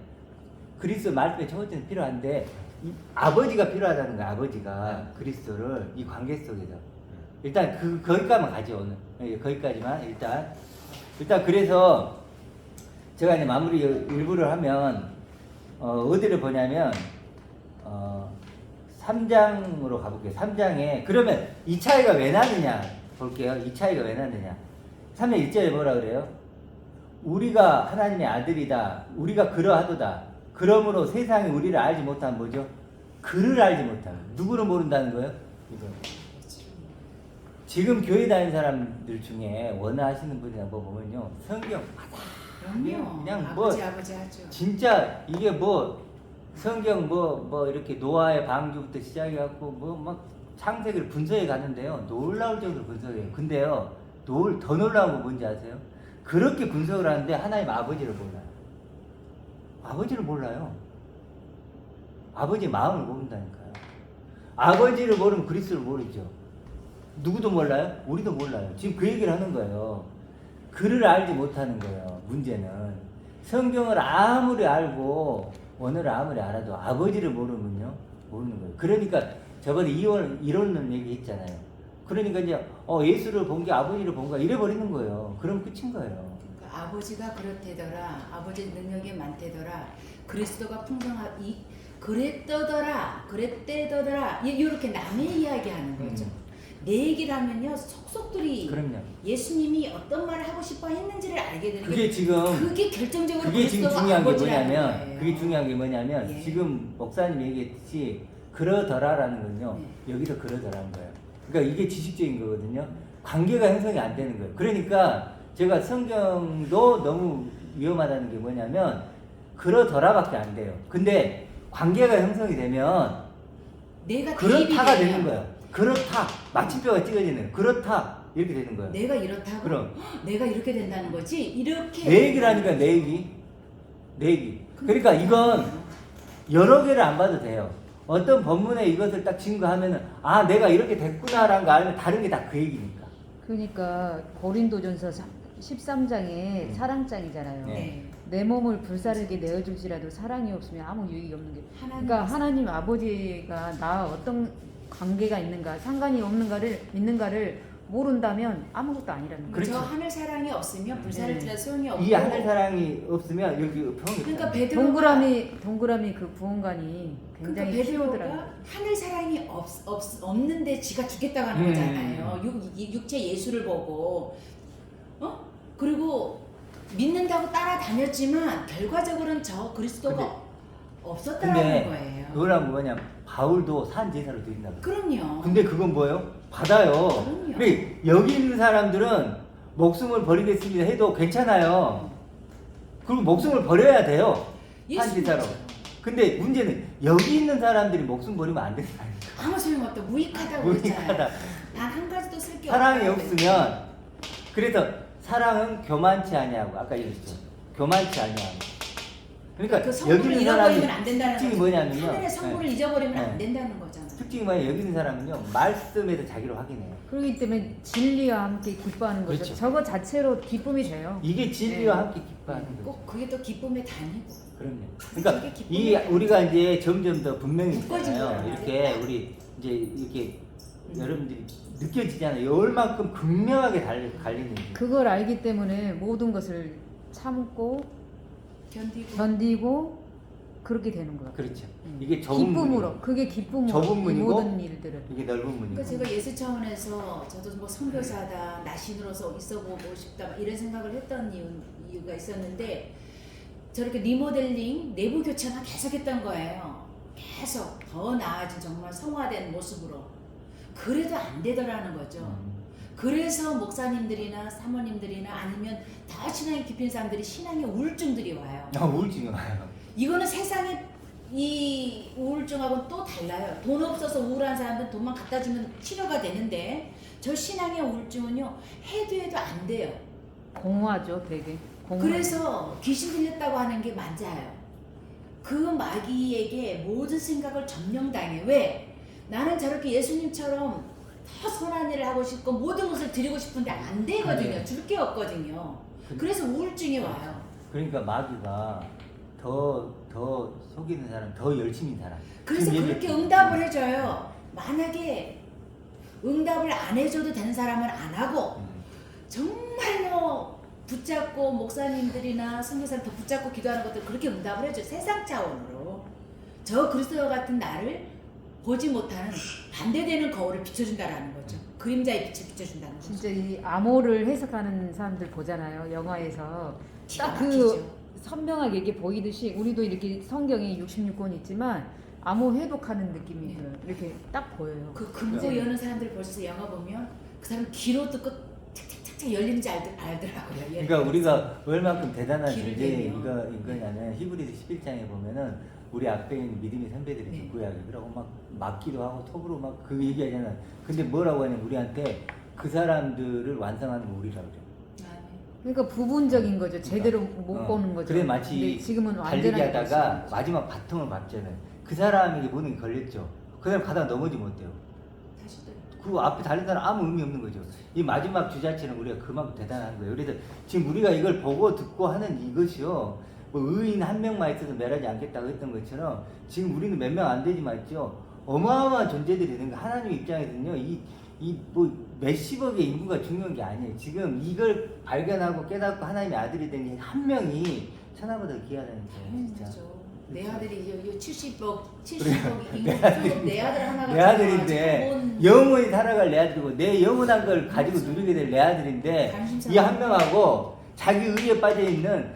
그리스도 말씀의 첫 번째는 필요한데 이 아버지가 필요하다는 거야. 아버지가 그리스도를 이 관계 속에서 일단 거기까지만 가죠. 오늘 거기까지만 일단 그래서 제가 이제 마무리 일부를 하면 어디를 보냐면 3장으로 가볼게요. 3장에 그러면 이 차이가 왜 나느냐 볼게요. 이 차이가 왜 나느냐. 3장 1절에 뭐라 그래요? 우리가 하나님의 아들이다. 우리가 그러하도다. 그러므로 세상이 우리를 알지 못하면 뭐죠? 그를 알지 못하는. 누구를 모른다는 거예요? 이거. 지금 교회 다니는 사람들 중에 원하시는 분이 한번 보면요. 성경 그럼요. 그냥 아버지 하죠. 진짜 이게 뭐 성경 뭐 이렇게 노아의 방주부터 시작해갖고 뭐 막 창세기를 분석해 가는데요. 놀라울 정도로 분석해요. 근데요. 더 놀라운 건 뭔지 아세요? 그렇게 분석을 하는데 하나님 아버지를 몰라요. 아버지를 몰라요. 아버지 마음을 모른다니까요. 아버지를 모르면 그리스도를 모르죠. 누구도 몰라요? 우리도 몰라요. 지금 그 얘기를 하는 거예요. 그를 알지 못하는 거예요. 문제는 성경을 아무리 알고 원어를 아무리 알아도 아버지를 모르면요 모르는 거예요. 그러니까 저번에 이론을 얘기했잖아요. 그러니까 이제 예수를 본 게 아버지를 본가 이래 버리는 거예요. 그럼 끝인 거예요. 그러니까 아버지가 그렇대더라. 아버지 능력이 많대더라. 그리스도가 그랬대더라. 이렇게 남의 이야기하는 거죠. 내 얘기를 하면요 속속들이 그럼요. 예수님이 어떤 말을 하고 싶어 했는지를 알게 되는 그게 지금 그게 결정적으로 그게 지금 그리스도가 중요한 게 아버지라는 뭐냐면 거예요. 그게 중요한 게 뭐냐면 예. 지금 목사님 얘기했듯이 그러더라라는 건요 여기서 그러더라는 거예요. 그러니까 이게 지식적인 거거든요. 관계가 형성이 안 되는 거예요. 그러니까 제가 성경도 너무 위험하다는 게 뭐냐면 그러더라밖에 안 돼요. 근데 관계가 형성이 되면 내가 그렇다가 대입이 되는 거예요. 그렇다 마침표가 찍어지는 그렇다 이렇게 되는 거예요. 내가 이렇다고 그럼 내가 이렇게 된다는 거지 이렇게 내 얘기라니까 내 얘기. 그러니까 이건 여러 개를 안 봐도 돼요. 어떤 본문에 이것을 딱 증거하면은 아 내가 이렇게 됐구나라는 거 알면 다른 게 다 그 얘기니까. 그러니까 고린도전서 13장에 사랑장이잖아요. 네. 내 몸을 불사르게 내어줄지라도 사랑이 없으면 아무 유익이 없는 게. 하나님 그러니까 하나님 아버지가 나 어떤 관계가 있는가, 상관이 없는가를 믿는가를 모른다면 아무것도 아니라는 거예요. 그렇죠. 저 하늘 사랑이 없으면 불사를지라 소용이 없고 이 하늘 사랑이 없으면 여기 평이 그러니까 없잖아요. 동그라미 그 부원관이 그러니까 굉장히 키우더라고요. 베드로가 하늘 사랑이 없는데 지가 죽겠다고 하는 거잖아요. 육체 예수를 보고 그리고 믿는다고 따라다녔지만 결과적으로는 저 그리스도가 없었다는 근데 거예요. 그거랑 뭐냐 바울도 산 제사로 드린다. 그럼요. 근데 그건 뭐예요? 받아요. 그럼요. 근데 여기 있는 사람들은 목숨을 버리겠습니다 해도 괜찮아요. 그리고 목숨을 버려야 돼요. 산 제사로. 근데 문제는 여기 있는 사람들이 목숨 버리면 안 된다니까. 아무 소용없다. 무익하다고 그랬잖아요. 무익하다. 단 한 가지도 쓸 게 사랑이 없다고 없으면 그래서 사랑은 교만치 아니하고 아까 얘기했죠. 교만치 아니하고. 그러니까 그 여기 성부를 있는 사람이 잃어버리면 안 된다는 특징이 거죠. 뭐냐면요. 하늘의 성부를 네. 잊어버리면 안 네. 된다는 거잖아요. 특징이 뭐냐 여기 있는 사람은요 말씀에서 자기를 확인해요. 그렇기 때문에 진리와 함께 기뻐하는 거죠. 그렇죠. 저거 자체로 기쁨이 돼요. 이게 진리와 네. 함께 기뻐하는 거죠. 꼭 그게 또 기쁨의 단위고. 그럼요. 그게 그러니까 기쁨의 이 단위. 우리가 이제 점점 더 분명해지잖아요. 묶어지는 이렇게 거야. 우리 이제 이렇게 여러분들이 느껴지잖아요. 얼만큼 극명하게 갈리는지. 그걸 알기 때문에 모든 것을 참고 견디고 그렇게 되는 거예요. 그렇죠. 이게 좁은 기쁨으로 문이고, 그게 기쁨으로 좁은 이 문이고, 모든 일들을. 이게 넓은 문이고. 그러니까 제가 예수 차원에서 저도 뭐 선교사다 나신으로서 있어보고 싶다 막 이런 생각을 했던 이유가 있었는데 저렇게 리모델링 내부 교체만 계속했던 거예요. 계속 더 나아진 정말 성화된 모습으로 그래도 안 되더라는 거죠. 그래서 목사님들이나 사모님들이나 아니면 더 신앙이 깊은 사람들이 신앙의 우울증들이 와요. 우울증이 와요. 이거는 세상에 이 우울증하고는 또 달라요. 돈 없어서 우울한 사람들은 돈만 갖다 주면 치료가 되는데 저 신앙의 우울증은요 해도 안 돼요. 공허하죠, 되게. 공허하죠. 그래서 귀신 들렸다고 하는 게 맞아요. 그 마귀에게 모든 생각을 점령당해. 왜? 나는 저렇게 예수님처럼 더 선한 일을 하고 싶고 모든 것을 드리고 싶은데 안 되거든요. 네. 줄 게 없거든요. 그래서 우울증이 와요. 그러니까 마귀가 더 속이는 사람, 더 열심히 살아. 그래서 그 그렇게 얘기- 응답을 해줘요. 만약에 응답을 안 해줘도 되는 사람은 안 하고 정말로 붙잡고 목사님들이나 선교사님 더 붙잡고 기도하는 것들 그렇게 응답을 해줘요. 세상 차원으로. 저 그리스도와 같은 나를 보지 못하는 반대되는 거울을 비춰준다라는 거죠. 그림자의 빛을 비춰준다는 거죠. 진짜 이 암호를 해석하는 사람들 보잖아요. 영화에서 기가 딱 그 막히죠. 선명하게 이게 보이듯이 우리도 이렇게 성경이 66권 있지만 암호 회복하는 느낌이 들어요. 이렇게 딱 보여요. 그 금고 여는 사람들 보셔서 영화 보면 그 사람 귀로 듣고 착착착착 열리는지 알더라고요. 그러니까 우리가 얼마큼 대단한 길을 존재 내면. 이거냐면 히브리서 11장에 보면은 우리 앞에 있는 믿음의 선배들이 네. 누구야? 그러고 막 맞기도 하고 톱으로 막 그 얘기하잖아. 근데 뭐라고 하냐면 우리한테 그 사람들을 완성하는 건 우리라고 그래. 그러니까 부분적인 거죠. 제대로 못 보는 거죠. 그래 마치 근데 지금은 달리기 완전하게 하다가 볼수 있죠. 마지막 바통을 밟잖아요. 그 사람에게 모든 게 걸렸죠. 그 사람 가다가 넘어지면 어때요? 다시 또 그 앞에 달린 사람 아무 의미 없는 거죠. 이 마지막 주자체는 우리가 그만큼 대단한 거예요. 그래서 지금 우리가 이걸 보고 듣고 하는 이것이요. 뭐 의인 한 명만 있어도 멸하지 않겠다고 했던 것처럼 지금 우리는 몇 명 안 되지만 있죠. 어마어마한 존재들이 되는 거 하나님 입장에서는요. 이 뭐 몇십억의 인구가 중요한 게 아니에요. 지금 이걸 발견하고 깨닫고 하나님의 아들이 된 한 명이 천하보다 귀하다는 거예요. 진짜. 당연하죠. 내 아들이 이 70억 그래. 인구 내 아들 하나가 내 아들인데 영원히 살아갈 내 아들이고 내 영원한 걸 가지고 누리게 될 내 아들인데 이 한 명하고 자기 의에 빠져 있는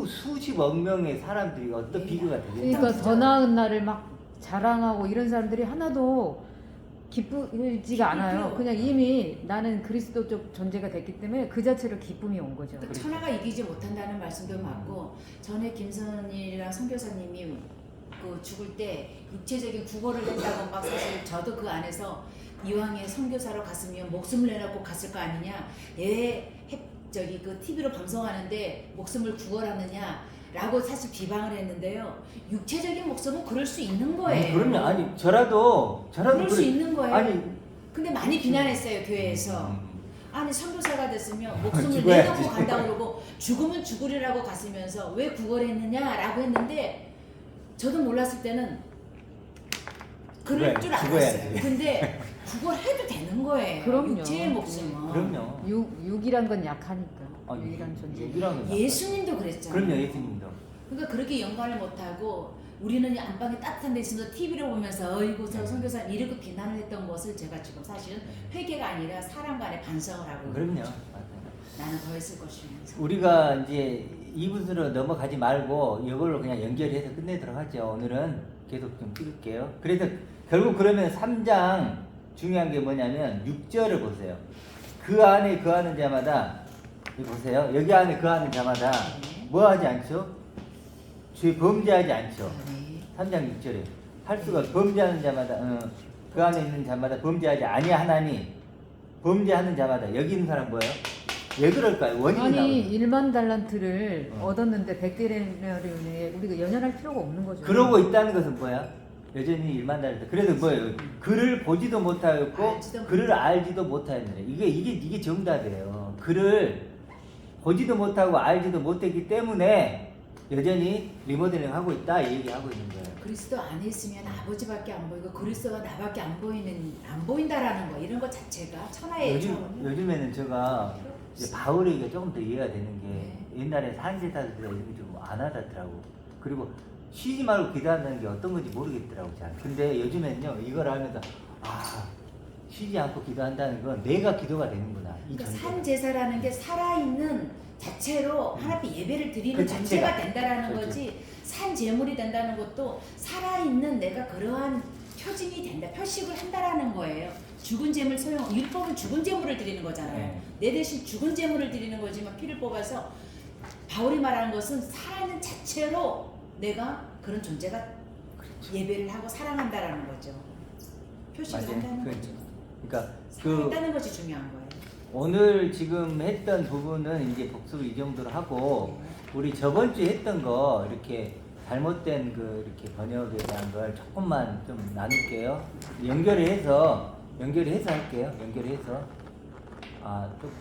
수십억 명의 사람들이 어떤 비교가 되겠냐. 그러니까 더 나은 날을 막 자랑하고 이런 사람들이 하나도 기쁘지가 않아요. 그냥 이미 나는 그리스도 쪽 존재가 됐기 때문에 그 자체로 기쁨이 온 거죠. 그 천하가 이기지 못한다는 말씀도 맞고 전에 김선일이랑 선교사님이 그 죽을 때 육체적인 구걸을 했다고 막 사실 저도 그 안에서 이왕에 선교사로 갔으면 목숨을 내놓고 갔을 거 아니냐. 저기 그 TV로 방송하는데 목숨을 구걸하느냐라고 사실 비방을 했는데요. 육체적인 목숨은 그럴 수 있는 거예요. 그럼요. 아니 저라도 그럴 수 있는 거예요. 아니 근데 많이 비난했어요 교회에서. 아니 선교사가 됐으면 목숨을 죽어야지. 내놓고 간다고 그러고 죽으면 죽으리라고 갔으면서 왜 구걸했느냐라고 했는데 저도 몰랐을 때는 그럴 줄 알았어요. 죽어야지. 근데 구걸해도 되는 거예요. 그럼요. 육체의 목숨은. 그럼요. 육이란 건 약하니까. 아, 육이란 존재. 육이란 건 예수님도 그랬잖아요. 그럼요, 예수님도. 그러니까 그렇게 연관을 못하고 우리는 안방에 따뜻한 데 있으면서 TV를 보면서 어이구 저 선교사님 이렇게 비난을 했던 것을 제가 지금 사실은 회개가 아니라 사람 간의 반성을 하고 있는 그럼요. 거죠. 맞아요. 나는 더 했을 것이면서. 우리가 이제 이분으로 넘어가지 말고 이걸로 그냥 연결해서 끝내도록 하죠. 오늘은 계속 좀 찍을게요. 그래서 결국 그러면 3장 중요한 게 뭐냐면 6절을 보세요. 그 안에 거하는 자마다 여기 보세요. 여기 안에 거하는 자마다 네. 뭐 하지 않죠? 죄 범죄하지 않죠. 네. 3장 6절에 할 수가 범죄하는 자마다 그 안에 있는 자마다 범죄하지 아니하나니 범죄하는 자마다 여기 있는 사람 뭐예요? 왜 그럴까요? 원인이 아니 나오죠. 1만 달란트를 얻었는데 100데나리온에 우리가 연연할 필요가 없는 거죠. 그러고 있다는 것은 뭐야? 여전히 1만 달란트. 그래서 뭐예요? 그를 보지도 못하였고 알지도 그를 알지도 못하였느냐. 이게 정답이에요. 그를 보지도 못하고 알지도 못했기 때문에 여전히 리모델링 하고 있다 이 얘기하고 있는 거예요. 그리스도 안에 있으면 아버지밖에 안 보이고 그리스도가 나밖에 안 보인다라는 거 이런 것 자체가 천하의 요즘에는 제가 이제 바울의 얘기가 조금 더 이해가 되는 게 네. 옛날에 산세타들 이런 좀 안 하더라고. 그리고 쉬지 말고 기도한다는 게 어떤 건지 모르겠더라고 잘. 근데 요즘에는요 이걸 하면서 쉬지 않고 기도한다는 건 내가 기도가 되는구나. 이 그러니까 전제. 산 제사라는 게 살아있는 자체로 하나님 예배를 드리는 그 전제가 자체가. 된다라는 그렇죠. 거지 산 제물이 된다는 것도 살아있는 내가 그러한 표징이 된다 표식을 한다라는 거예요. 죽은 제물 율법은 죽은 제물을 드리는 거잖아요. 네. 내 대신 죽은 제물을 드리는 거지만 피를 뽑아서 바울이 말하는 것은 살아있는 자체로 내가 그런 존재가 예배를 하고 사랑한다라는 거죠. 표식을 맞아요. 한다는 그렇죠. 거죠. 그러니까 살아있다는 것이 중요한 거예요. 오늘 지금 했던 부분은 이제 복습을 이 정도로 하고 우리 저번 주에 했던 거 이렇게 잘못된 그 이렇게 번역에 대한 걸 조금만 좀 나눌게요. 연결을 해서 연결해서 할게요. 연결해서. 아, 또